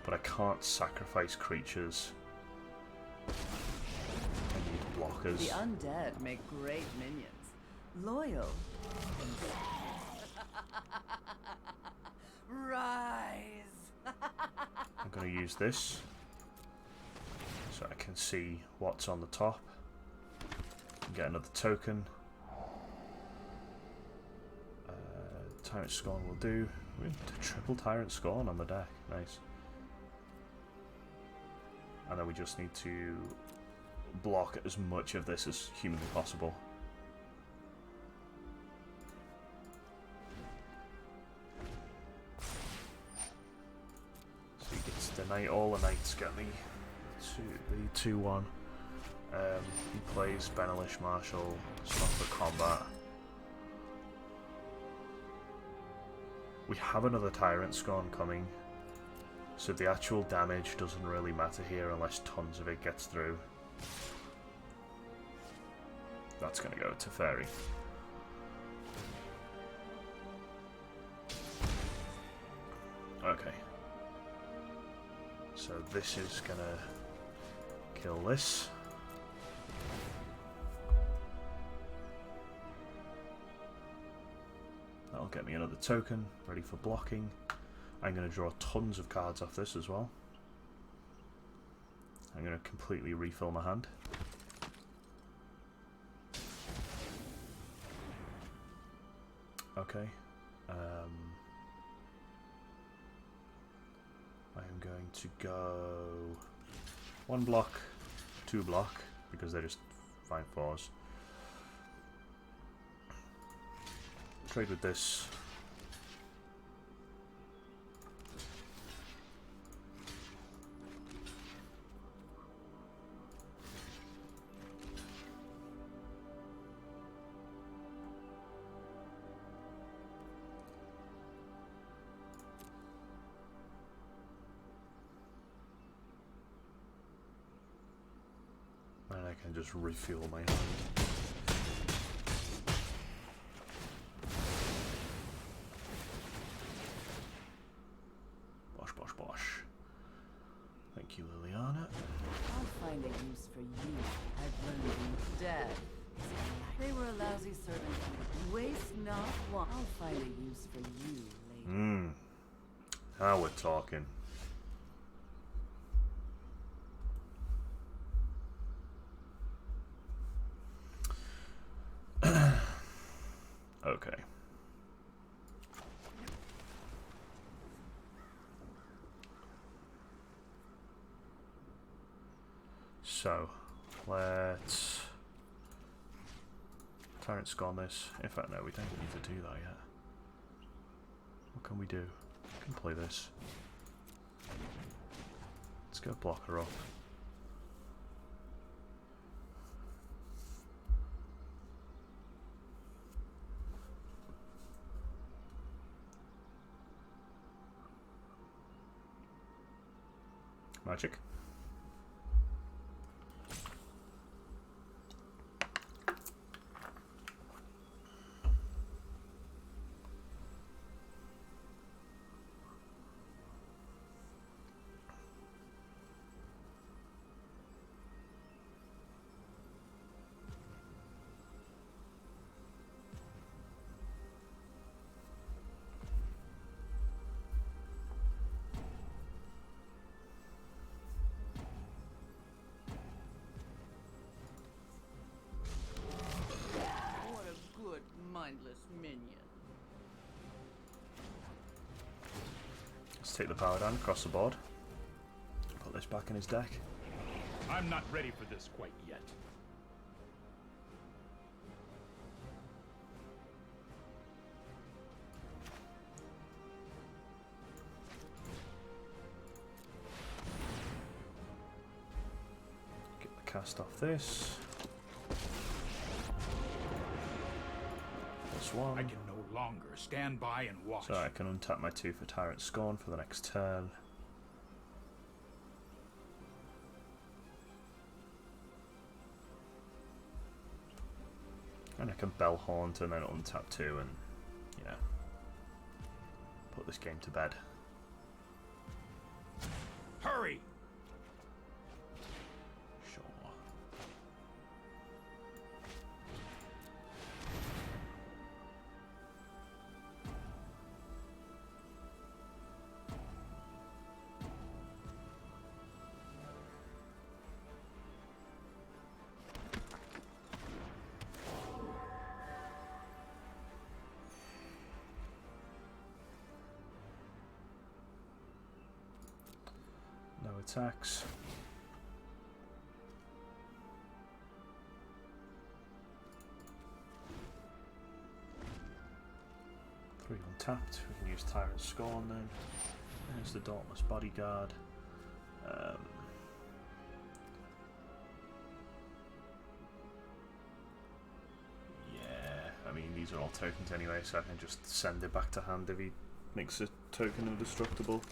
But I can't sacrifice creatures. I need blockers. The undead make great minions. Loyal. Rise. I'm going to use this so I can see what's on the top. Get another token. Tyrant Scorn will do. We have triple Tyrant Scorn on the deck. Nice. And then we just need to block as much of this as humanly possible. So he gets the knight. All the knights get the 2/1. He plays Benelish Marshall. Stop for combat. We have another Tyrant Scorn coming. So the actual damage doesn't really matter here unless tons of it gets through. That's going to go to Fairy. Okay. So this is going to kill this. That'll get me another token, ready for blocking. I'm going to draw tons of cards off this as well. I'm going to completely refill my hand. Okay. I am going to go 1 block, 2 block, because they're just fine 4s. Trade with this. And I can just refuel my hand. Thank you, Liliana. I'll find a use for you. I've learned you dead. They were a lousy servant. Waste not one. I'll find a use for you later. Now we're talking. Okay. So, let's Tyrant Scorn this. In fact, no, we don't need to do that yet. What can we do? I can play this. Let's go block her up. Magic. What a good, mindless minion. Let's take the power down across the board. Put this back in his deck. I'm not ready for this quite yet. Get the cast off this. This one. I can no longer stand by and watch. So I can untap my 2 for Tyrant Scorn for the next turn. And I can Bell Haunt and then untap 2 and, you know, put this game to bed. Hurry! Sure. No attacks. Three untapped. We can use Tyrant Scorn then. There's the Dauntless Bodyguard. Yeah, I mean these are all tokens anyway, so I can just send it back to hand if he makes a token indestructible.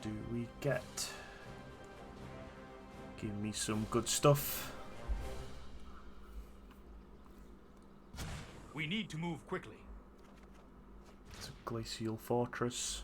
Do we get? Give me some good stuff. We need to move quickly. It's a Glacial Fortress.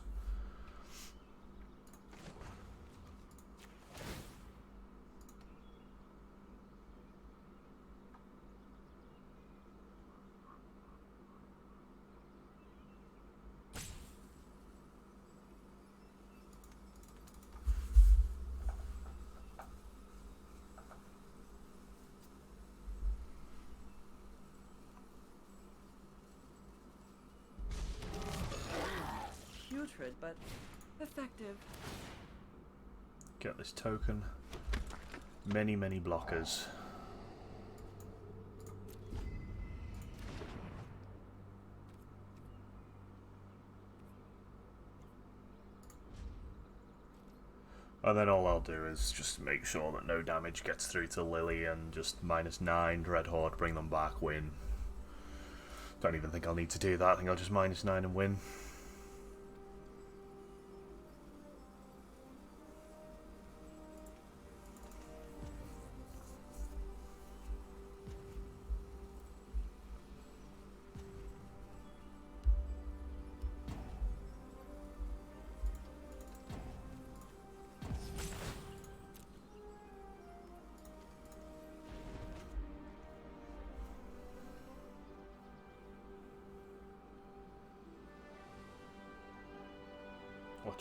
Putrid, but effective. Get this token. Many, many blockers. And then all I'll do is just make sure that no damage gets through to Lily and just -9 Dread Horde, bring them back, win. Don't even think I'll need to do that. I think I'll just -9 and win.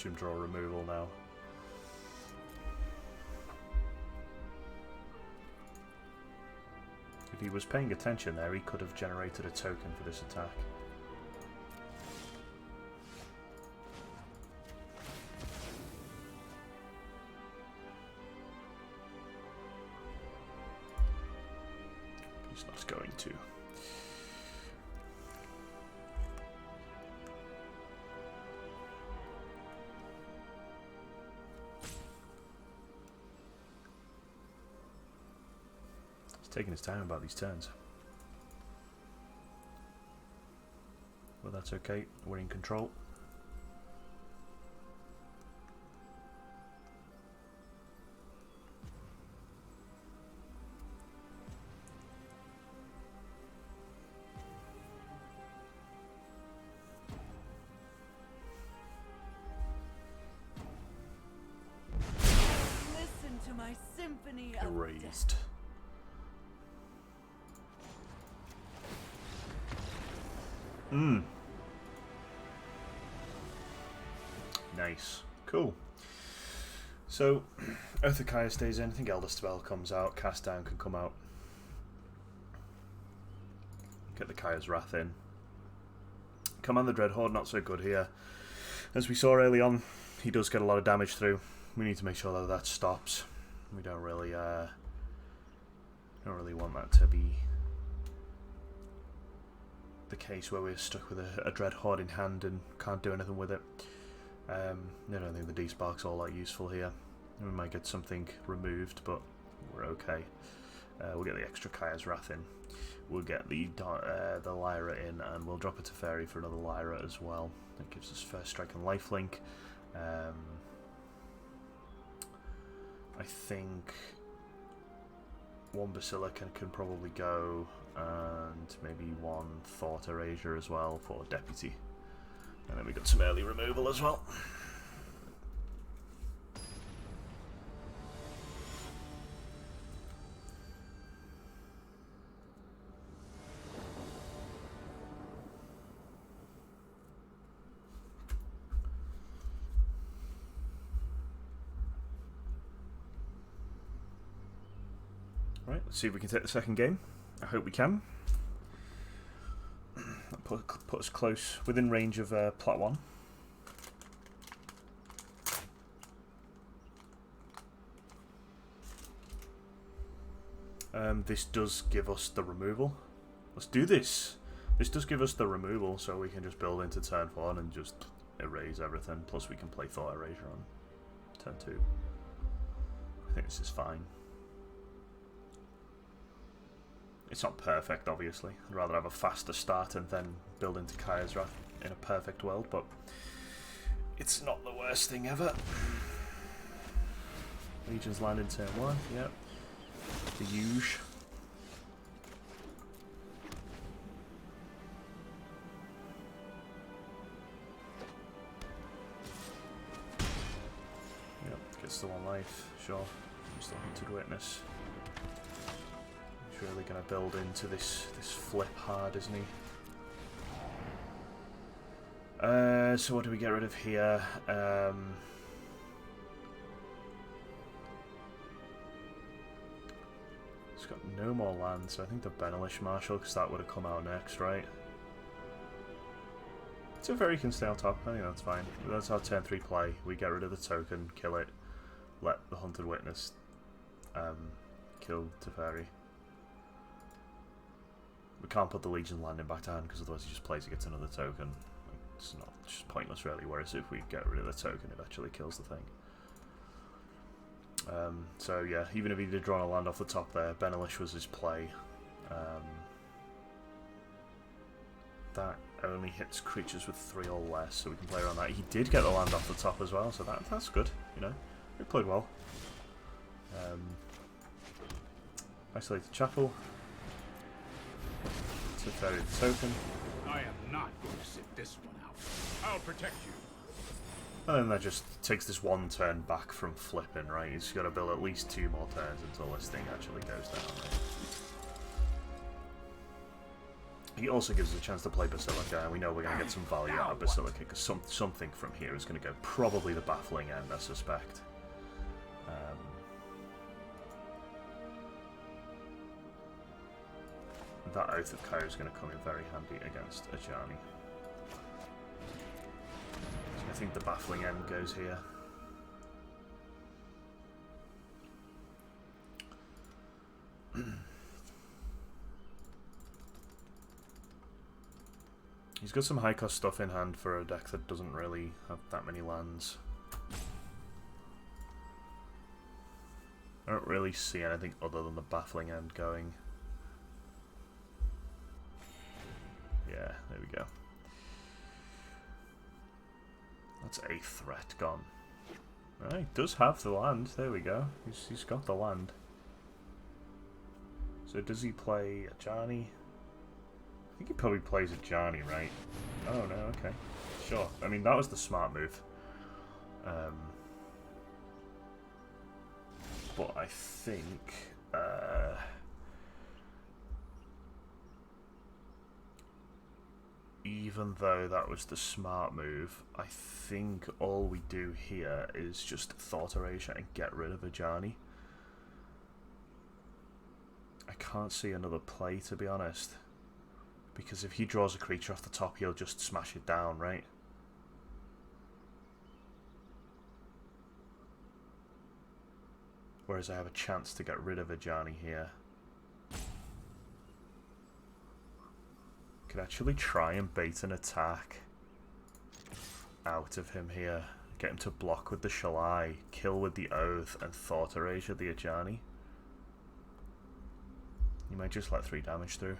watch him draw removal now. If he was paying attention there, he could have generated a token for this attack. He's not going to. Taking his time about these turns. Well, that's okay. We're in control. Listen to my symphony of Erased. death. Nice. Cool. So, Oath of Kaya stays in. I think Elder Spell comes out. Cast Down can come out. Get the Kaya's Wrath in. Command the Dreadhorde, not so good here. As we saw early on, he does get a lot of damage through. We need to make sure that that stops. We don't really want that to be the case where we're stuck with a Dreadhorde in hand and can't do anything with it. I don't think the D-Spark's all that useful here. We might get something removed, but we're okay. We'll get the extra Kaya's Wrath in. We'll get the Lyra in, and we'll drop a Teferi for another Lyra as well. That gives us first strike and lifelink. I think one Basilica can probably go, and maybe one Thought Erasure as well for Deputy. And then we got some early removal as well. Right, let's see if we can take the second game. I hope we can. Put us close, within range of Plat 1. This does give us the removal. Let's do this. This does give us the removal, so we can just build into turn 1 and just erase everything. Plus we can play Thought Erasure on turn 2. I think this is fine. It's not perfect, obviously. I'd rather have a faster start and then build into Kaya's Wrath in a perfect world, but it's not the worst thing ever. Legion's land in turn 1, yep. The huge. Yep, gets the 1 life, sure. Use the Hunted Witness. He's really going to build into this flip hard, isn't he? So what do we get rid of here? It's got no more land, so I think the Benelish Marshal, because that would have come out next, right? Teferi can stay on top, I think that's fine. That's our turn 3 play. We get rid of the token, kill it, let the Hunted Witness kill Teferi. We can't put the Legion landing back to hand because otherwise he just plays, he gets another token. It's not just pointless really, whereas if we get rid of the token it actually kills the thing. So yeah, even if he did draw a land off the top there, Benelish was his play. That only hits creatures with 3 or less, so we can play around that. He did get the land off the top as well, so that's good, you know. We played well. Isolated Chapel. Teferi the token. I am not going to sit this one out. I'll protect you. And then that just takes this 1 turn back from flipping, right? He's got to build at least 2 more turns until this thing actually goes down, right? He also gives us a chance to play Basilica, and we know we're going to get some value out of Basilica, because something from here is going to go. Probably the Baffling End, I suspect. That Oath of Kaya is going to come in very handy against Ajani. So I think the Baffling End goes here. He's got some high cost stuff in hand for a deck that doesn't really have that many lands. I don't really see anything other than the Baffling End going. Yeah, there we go. That's a threat gone. Right, he does have the land. There we go. He's got the land. So does he play Ajani? I think he probably plays Ajani, right? Oh no, okay. Sure. I mean, that was the smart move. But I think... even though that was the smart move, I think all we do here is just Thought Erasure and get rid of Ajani. I can't see another play, to be honest. Because if he draws a creature off the top, he'll just smash it down, right? Whereas I have a chance to get rid of Ajani here. Could actually try and bait an attack out of him here. Get him to block with the Shalai, kill with the Oath, and Thought Erasure the Ajani. You might just let 3 damage through.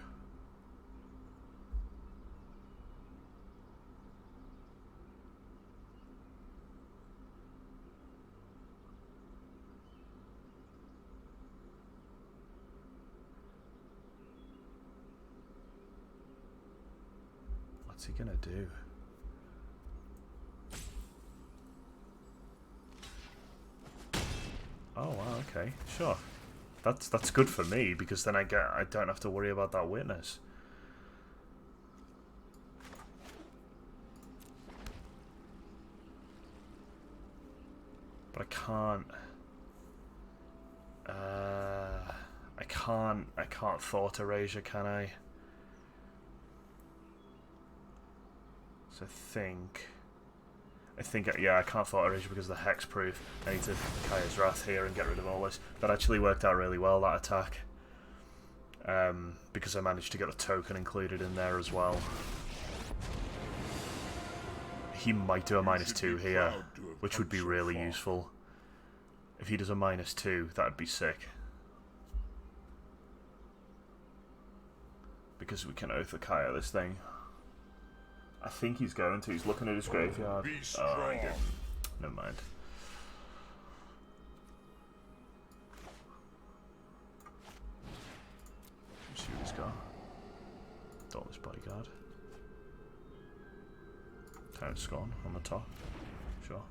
What's he gonna do? Oh wow, okay, sure. That's good for me, because then I don't have to worry about that witness. But I can't Thought Erasure, can I? So I think, yeah, I can't Thought Erasure because of the Hexproof. I need to Kaya's Wrath here and get rid of all this. That actually worked out really well, that attack. Because I managed to get the token included in there as well. He might do a -2 here, which would be really useful. If he does a -2, that'd be sick. Because we can Oath of Kaya this thing. I think he's going to. He's looking at his graveyard. Oh, he didn't. Never mind. Let's see what he's got. Dauntless Bodyguard. Tyrant Scorn on the top. Sure.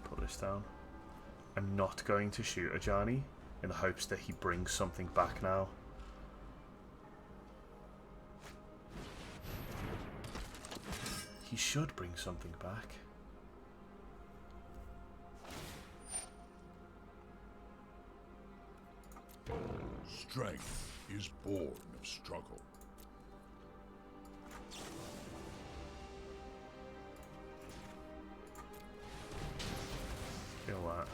Put this down. I'm not going to shoot Ajani, in the hopes that he brings something back now. He should bring something back. Strength is born of struggle. Feel that.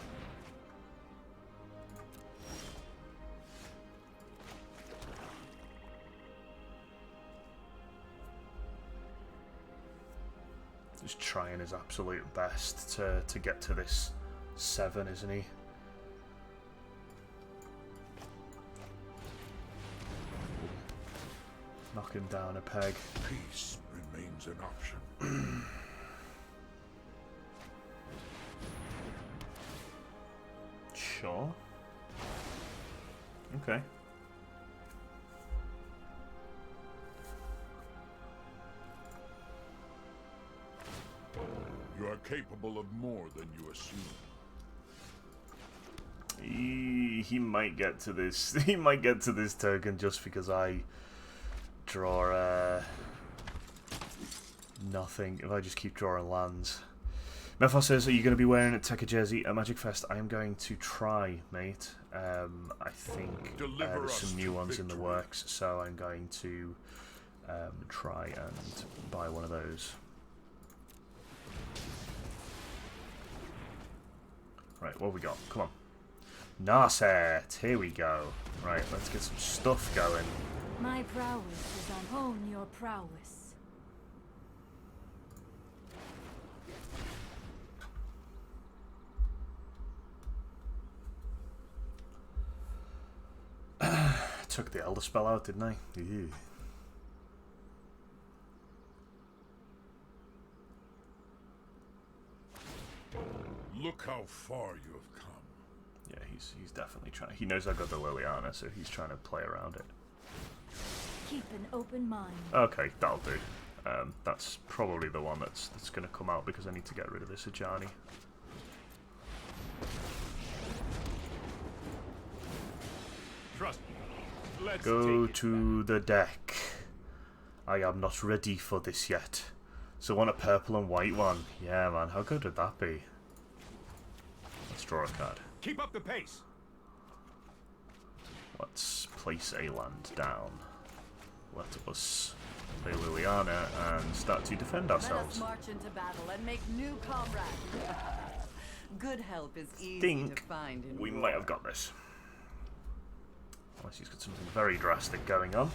Just trying his absolute best to get to this 7, isn't he? Knock him down a peg. Peace remains an option. Sure. Okay. You are capable of more than you assume. he might get to this. He might get to this token just because I draw nothing. If I just keep drawing lands. Mephos says, "Are you going to be wearing a Tekka jersey at MagicFest?" I am going to try, mate. I think there's some new ones in the works, so I'm going to try and buy one of those. Right, what have we got? Come on. Narset! Here we go. Right, let's get some stuff going. My prowess is on hone your prowess. Took the Elder spell out, didn't I? Ew. Look how far you have come. Yeah, he's definitely trying. He knows I've got the Liliana, so he's trying to play around it. Keep an open mind. Okay, that'll do. That's probably the one that's going to come out because I need to get rid of this Ajani. Trust me. Let's Go take it to the deck. I am not ready for this yet. So want a purple and white one. Yeah, man, how good would that be? Let's draw a card. Keep up the pace. Let's place a land down. Let us play Liliana and start to defend Let us ourselves. march into battle and make new comrades. Good help is easy Think to find in we war. might have got this. Unless he's got something very drastic going on.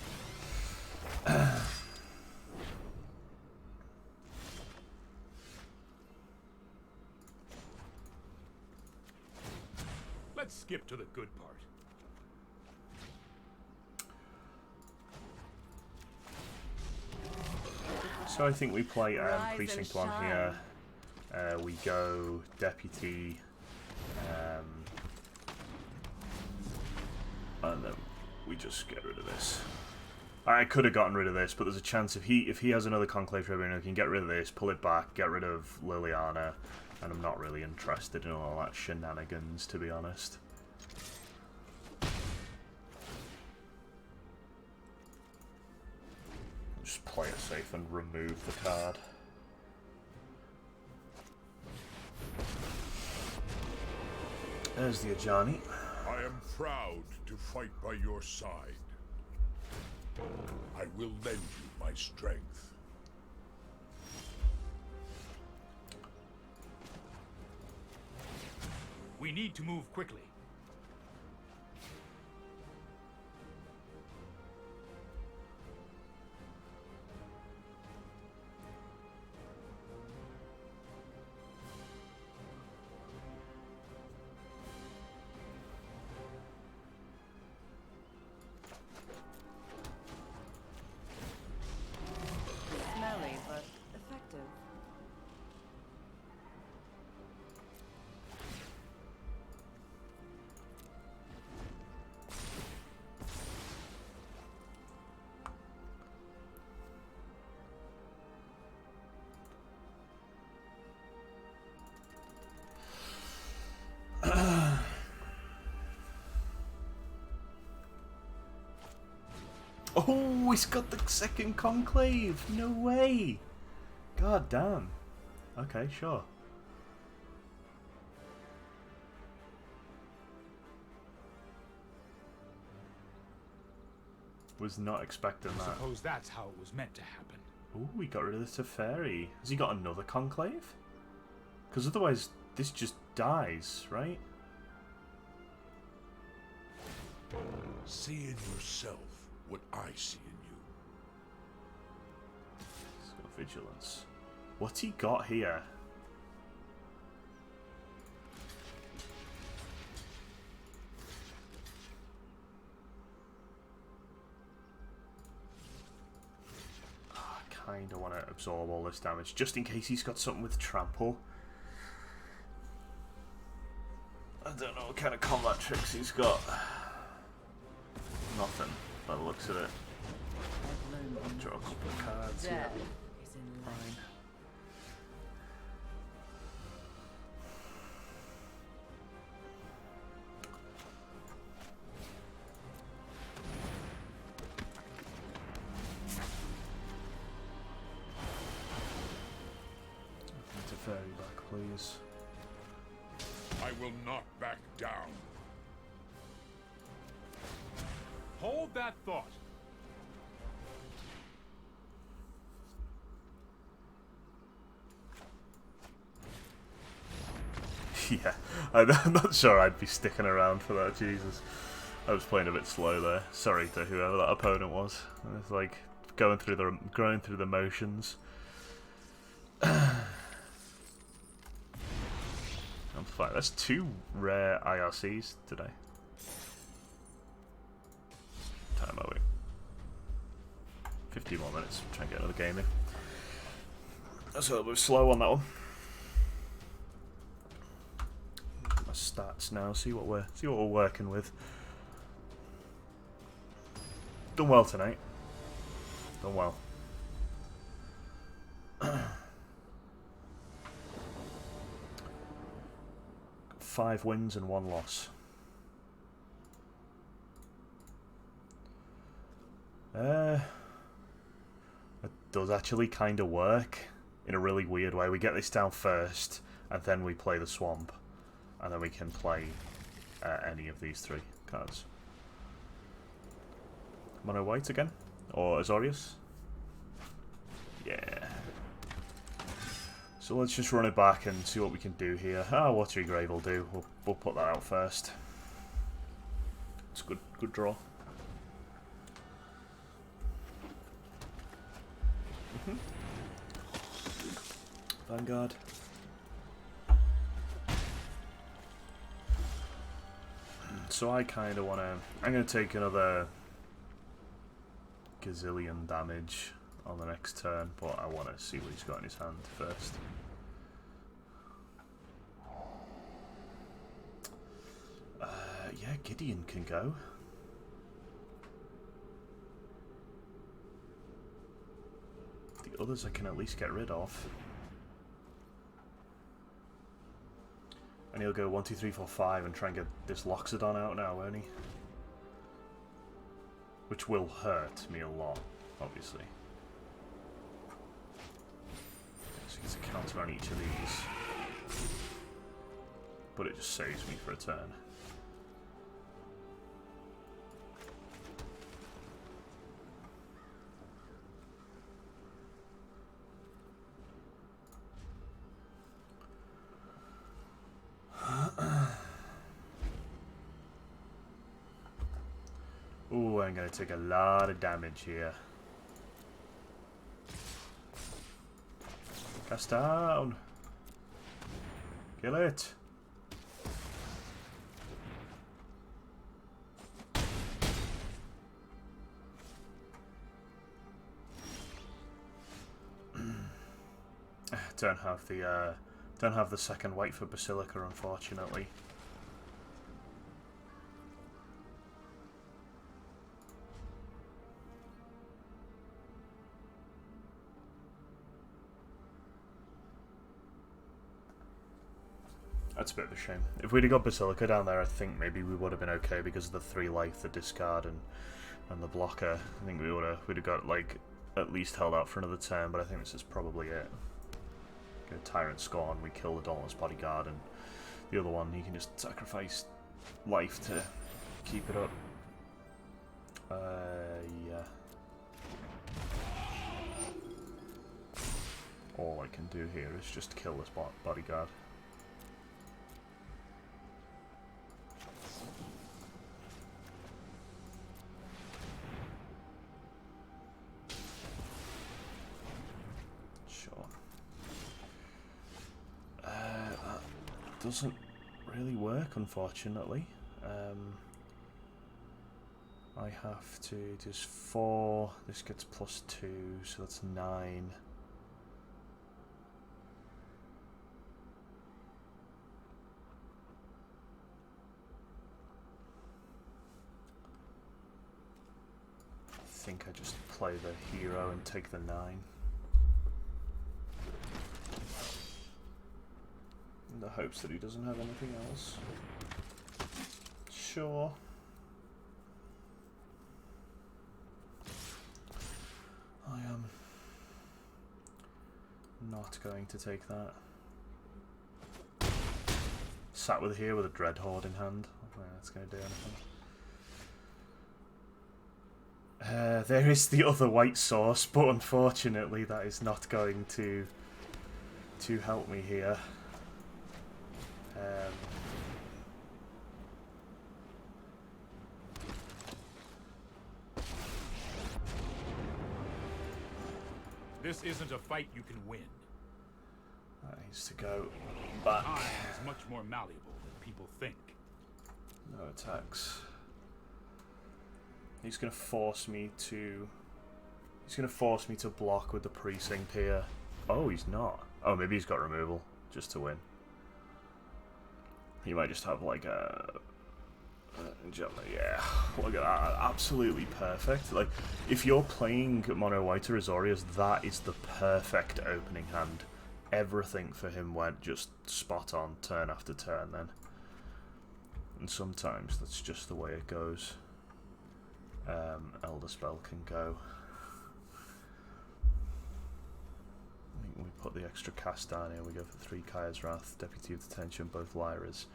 Let's skip to the good part. So I think we play Rise Precinct and 1 here. We go Deputy. And then we just get rid of this. I could have gotten rid of this, but there's a chance if he has another Conclave Tribunal, he can get rid of this, pull it back, get rid of Liliana, and I'm not really interested in all that shenanigans, to be honest. Just play it safe and remove the card. There's the Ajani. I am proud to fight by your side. I will lend you my strength. We need to move quickly. Smelly, but effective. Oh, he's got the second Conclave! No way! God damn. Okay, sure. Was not expecting I that. suppose that's how it was meant to happen. Oh, we got rid of the Teferi. Has he got another Conclave? Because otherwise, this just dies, right? See in yourself what I see in you. He's got Vigilance. What's he got here? I kind of want to absorb all this damage, just in case he's got something with Trample. I don't know what kind of combat tricks he's got. Nothing, by the looks of it. Draw a couple of cards. Yeah. Death is in line. Fairy back, please. I will not back down. Hold that thought. Yeah, I'm not sure I'd be sticking around for that, Jesus. I was playing a bit slow there. Sorry to whoever that opponent was. It's like going through the motions. I'm fine. That's 2 rare IRCs today. Time are we? 15 more minutes. Try and get another game in. That's a little bit slow on that one. My stats now. See what we're working with. Done well tonight. Done well. 5 wins and 1 loss. It does actually kind of work in a really weird way. We get this down first, and then we play the swamp, and then we can play any of these 3 cards. Mono white again? Or Azorius? Yeah. So let's just run it back and see what we can do here. Watery Grave will do. We'll put that out first. It's a good draw. Vanguard. So I kind of want to... I'm going to take another gazillion damage on the next turn, but I want to see what he's got in his hand first. Yeah, Gideon can go. The others I can at least get rid of. And he'll go 1, 2, 3, 4, 5 and try and get this Loxodon out now, won't he? Which will hurt me a lot, obviously. So he gets a counter on each of these. But it just saves me for a turn. Ooh, I'm going to take a lot of damage here. Cast down. Kill it. Don't have the second white for Basilica, unfortunately. That's a bit of a shame. If we'd have got Basilica down there, I think maybe we would have been okay because of the 3 life, the discard, and the blocker. I think we'd have got like at least held out for another turn, but I think this is probably it. Go Tyrant Scorn, we kill the Dauntless Bodyguard, and the other one, he can just sacrifice life to keep it up. Yeah. All I can do here is just kill this bodyguard. Doesn't really work, unfortunately. I have to do 4. This gets +2, so that's 9. I think I just play the hero and take the 9. In the hopes that he doesn't have anything else. Sure. I am not going to take that. sat with here with a dread horde in hand. I don't think that's going to do anything. There is the other white source, but unfortunately that is not going to help me here. This isn't a fight you can win. That needs to go back. Time is much more malleable than people think. No attacks. He's gonna force me to. He's gonna force me to block with the precinct here. Oh, he's not. Oh, maybe he's got removal just to win. He might just have like a. Yeah, look at that. Absolutely perfect. Like, if you're playing Mono White or Azorius, that is the perfect opening hand. Everything for him went just spot on turn after turn then. And sometimes that's just the way it goes. Elder Spell can go. I think we put the extra cast down here. We go for 3 Kaya's Wrath, Deputy of Detention, both Lyras.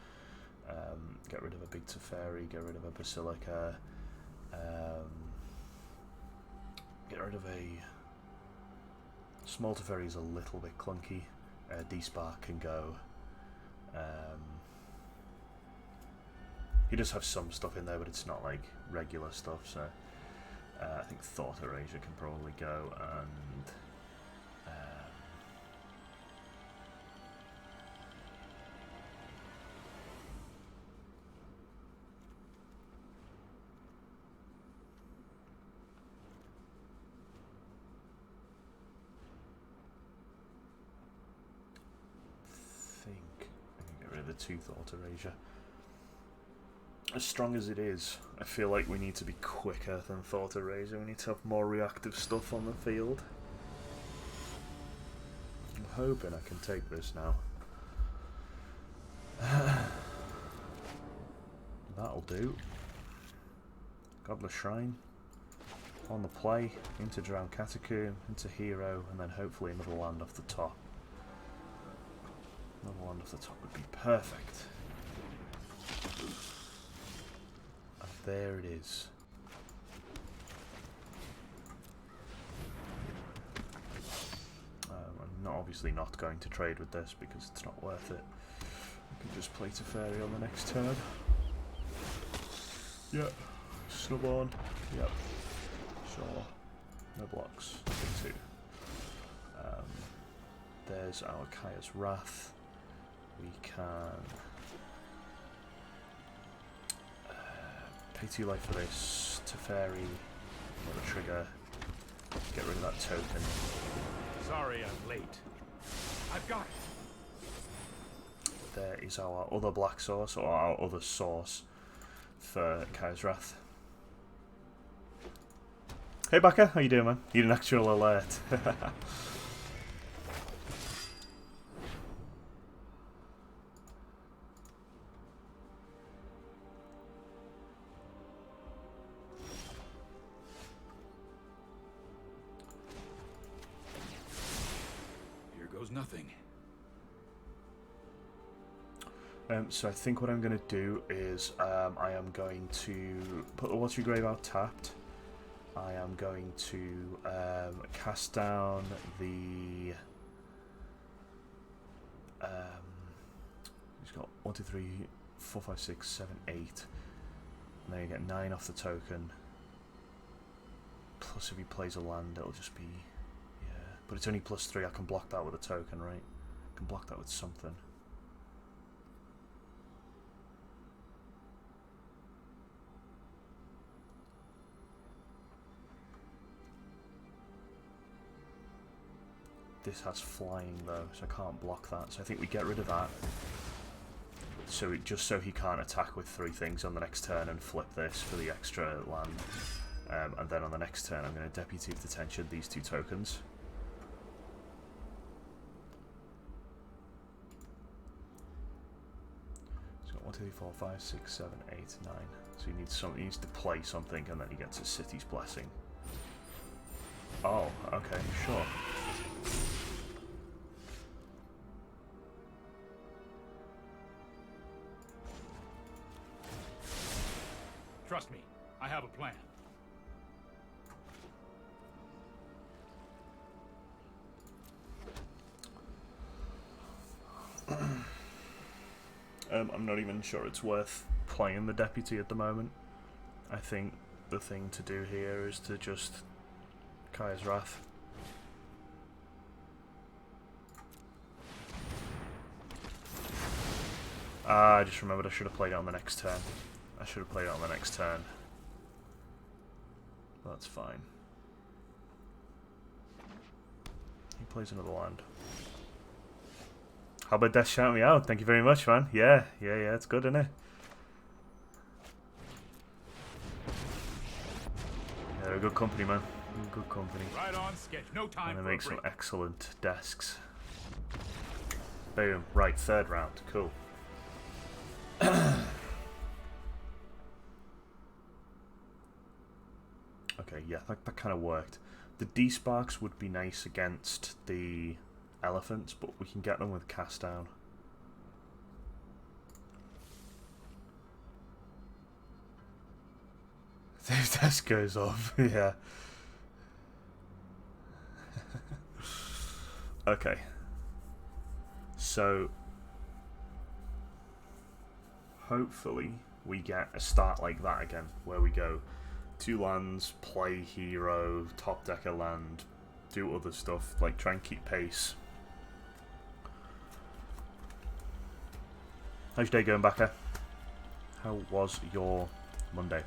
Get rid of a big Teferi, get rid of a Basilica, get rid of a small Teferi is a little bit clunky. D-Spark can go. He does have some stuff in there, but it's not like regular stuff, so I think Thought Erasure can probably go, and the 2 Thought Erasure. As strong as it is, I feel like we need to be quicker than Thought Erasure. We need to have more reactive stuff on the field. I'm hoping I can take this now. That'll do. Godless Shrine. On the play, into Drowned Catacomb, into Hero, and then hopefully another land off the top. Another land off the top would be perfect. And there it is. I'm obviously not going to trade with this because it's not worth it. I can just play Teferi on the next turn. Yep. Snub on. Yep. Sure. No blocks. 2. There's our Kaya's Wrath. We can pay 2 life for this. Teferi. Another trigger. Get rid of that token. Sorry I'm late. I've got it. There is our other black source, or our other source for Kaya's Wrath. Hey Baka, how you doing, man? You need an actual alert. Nothing. So I think what I'm going to do is I am going to put the Watery Grave out tapped. I am going to cast down the... he's got 1, 2, 3, 4, 5, 6, 7, 8. And then you get 9 off the token. Plus if he plays a land it'll just be... But it's only +3, I can block that with a token, right? I can block that with something. This has flying though, so I can't block that. So I think we get rid of that. So just so he can't attack with 3 things on the next turn and flip this for the extra land. And then on the next turn I'm going to Deputy of Detention these 2 tokens. So 1, 2, 3, 4, 5, 6, 7, 8, 9. So he needs to play something and then he gets his City's Blessing. Oh, okay, sure. Trust me, I have a plan. I'm not even sure it's worth playing the deputy at the moment. I think the thing to do here is to just Kaya's Wrath. I just remembered I should have played it on the next turn. I should have played it on the next turn. That's fine. He plays another land. How about Death shout me out? Thank you very much, man. Yeah, it's good, isn't it? Yeah, they're a good company, man. Good company. Right on sketch. No time And they for make a some break. excellent desks. Boom. Right, third round. Cool. Okay, yeah, that kind of worked. The D-Sparks would be nice against the elephants, but we can get them with cast down. This desk goes off, yeah. Okay. So, hopefully we get a start like that again, where we go 2 lands, play hero, top deck a land, do other stuff, like try and keep pace. How's your day going, Backer? How was your Monday?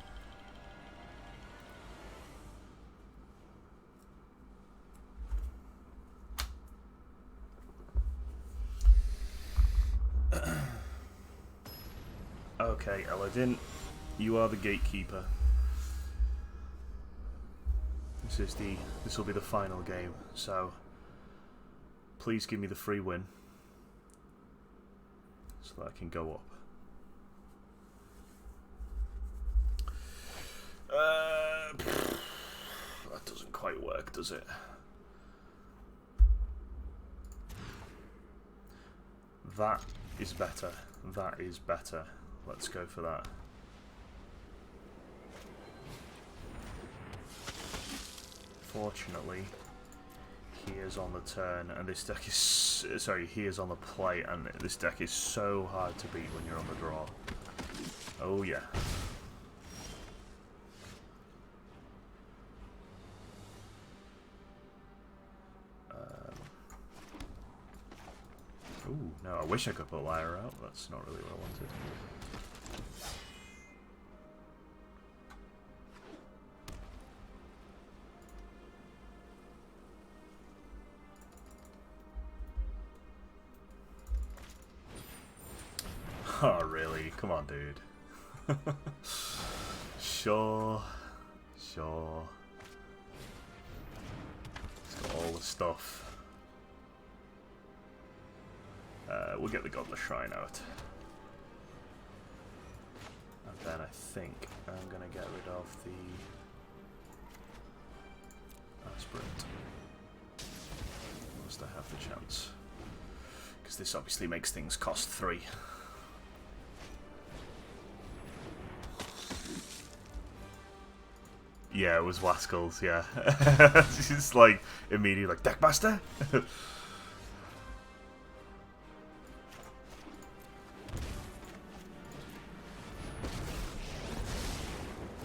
Okay, Eladin, you are the gatekeeper. This will be the final game, so please give me the free win so that I can go up. That doesn't quite work, does it? That is better. That is better. Let's go for that. Fortunately, he is on the turn, and this deck is... Sorry, he is on the play, and this deck is so hard to beat when you're on the draw. Oh, yeah. Ooh, no, I wish I could put Lyra out. That's not really what I wanted. Oh, really? Come on, dude. Sure. Sure. It's got all the stuff. We'll get the Godless Shrine out. And then I think I'm going to get rid of the Aspirant. Whilst I have the chance. Because this obviously makes things cost 3. Yeah, it was Wascals, yeah. It's like, immediately like, Deckmaster?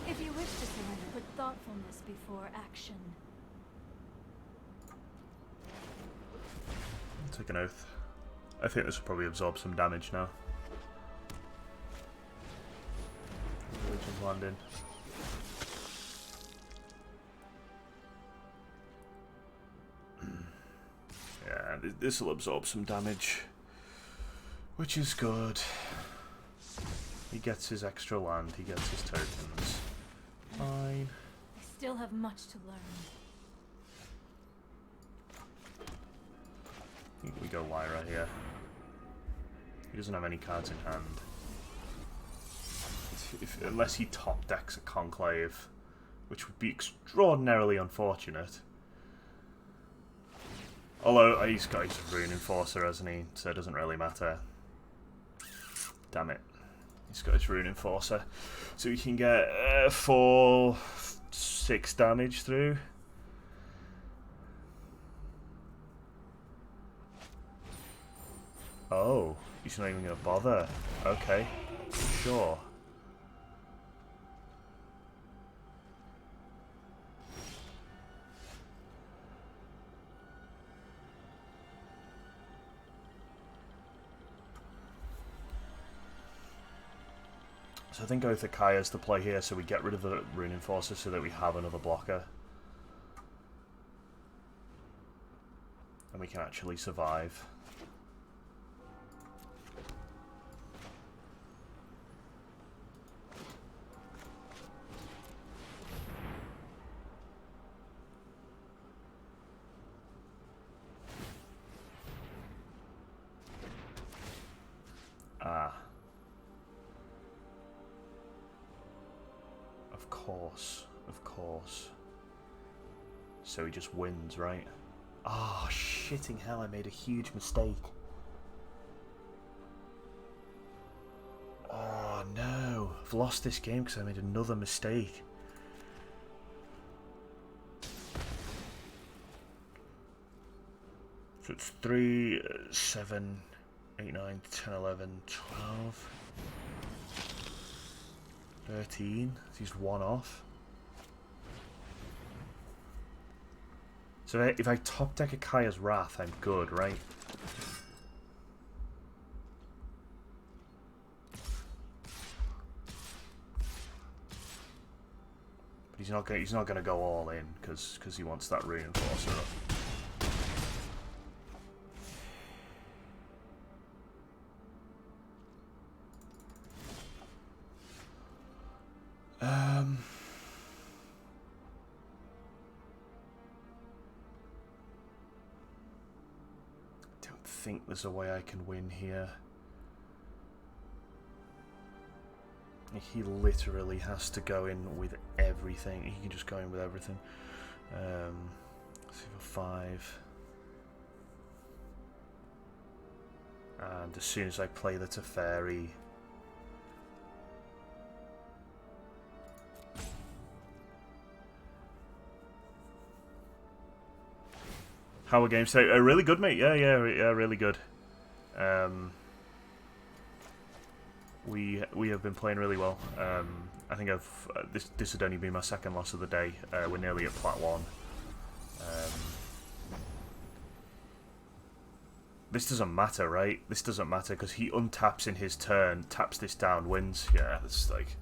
If you wish to surrender, put thoughtfulness before action. Take an oath. I think this will probably absorb some damage now. Religion's landing. Yeah, this will absorb some damage, which is good. He gets his extra land, he gets his tokens. Fine. I still have much to learn. I think we go Lyra here. He doesn't have any cards in hand. Unless he top decks a Conclave, which would be extraordinarily unfortunate. Although he's got his Rune Enforcer, hasn't he? So it doesn't really matter. Damn it. He's got his Rune Enforcer. So we can get 4, 6 damage through. Oh, he's not even going to bother. Okay, sure. So I think go for Kaya's to play here, so we get rid of the Rune Enforcer so that we have another blocker. And we can actually survive. Ah. Of course. So he just wins, right? Oh, shitting hell, I made a huge mistake. Oh, no. I've lost this game because I made another mistake. So it's 3, 7, 8, 9, 10, 11, 12... 13. He's 1 off. So if I top deck a Kaya's Wrath, I'm good, right? But he's not gonna go all in because he wants that Rune Enforcer up. Don't think there's a way I can win here. He literally has to go in with everything. He can just go in with everything. Let's see for 5. And as soon as I play the Teferi, how are games today? Really good, mate. Yeah, really good. We have been playing really well. I think this would only be my 2nd loss of the day. We're nearly at Plat 1. This doesn't matter, right? This doesn't matter because he untaps in his turn, taps this down, wins. Yeah, it's like,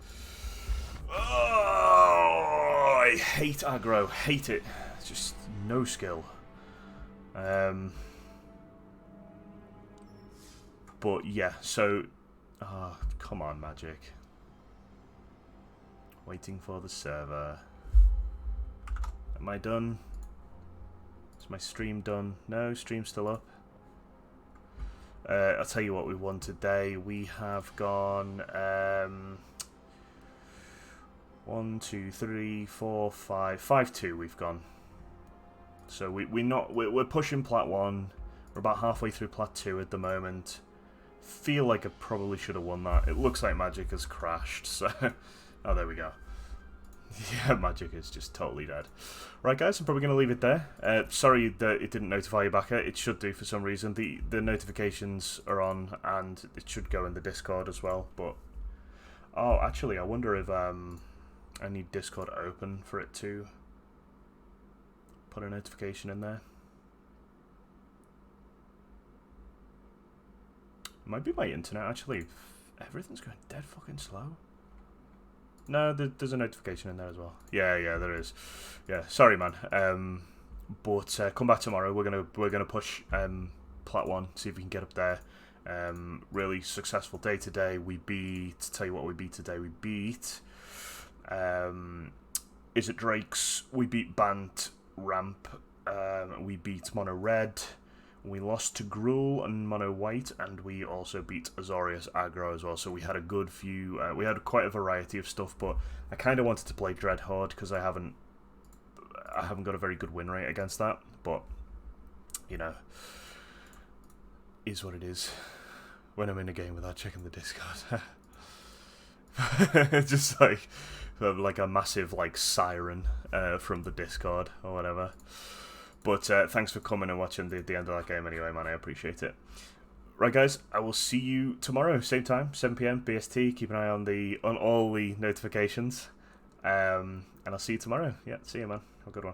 oh, I hate aggro, hate it. It's just no skill. But yeah, so come on, Magic. Waiting for the server. Am I done? Is my stream done? No, stream's still up. I'll tell you what we won today. We have gone 1, 2, 3, 4, 5, 5-2 we've gone. So we're pushing Plat 1. We're about halfway through Plat 2 at the moment. Feel like I probably should have won that. It looks like Magic has crashed, so oh, there we go. Yeah, Magic is just totally dead. Right, guys, I'm probably going to leave it there. Sorry that it didn't notify you back. It should do for some reason. The notifications are on, and it should go in the Discord as well. But oh, actually, I wonder if I need Discord open for it to put a notification in there. It might be my internet, actually. Everything's going dead fucking slow. No, there's a notification in there as well. Yeah, there is. Yeah, sorry, man. But come back tomorrow. We're gonna push Plat 1. See if we can get up there. Really successful day today. We beat. Tell you what, we beat today. We beat. Is it Drake's? We beat Bant Ramp. We beat Mono Red. We lost to Gruul and Mono White, and we also beat Azorius Aggro as well. So we had a good few. We had quite a variety of stuff, but I kind of wanted to play Dreadhorde because I haven't got a very good win rate against that. But you know, is what it is when I'm in a game without checking the Discord. Just like a massive like siren from the Discord or whatever. But thanks for coming and watching the end of that game anyway, man. I appreciate it. Right, guys, I will see you tomorrow, same time, 7 PM BST. Keep an eye on all the notifications, and I'll see you tomorrow. Yeah, see you, man. Have a good one.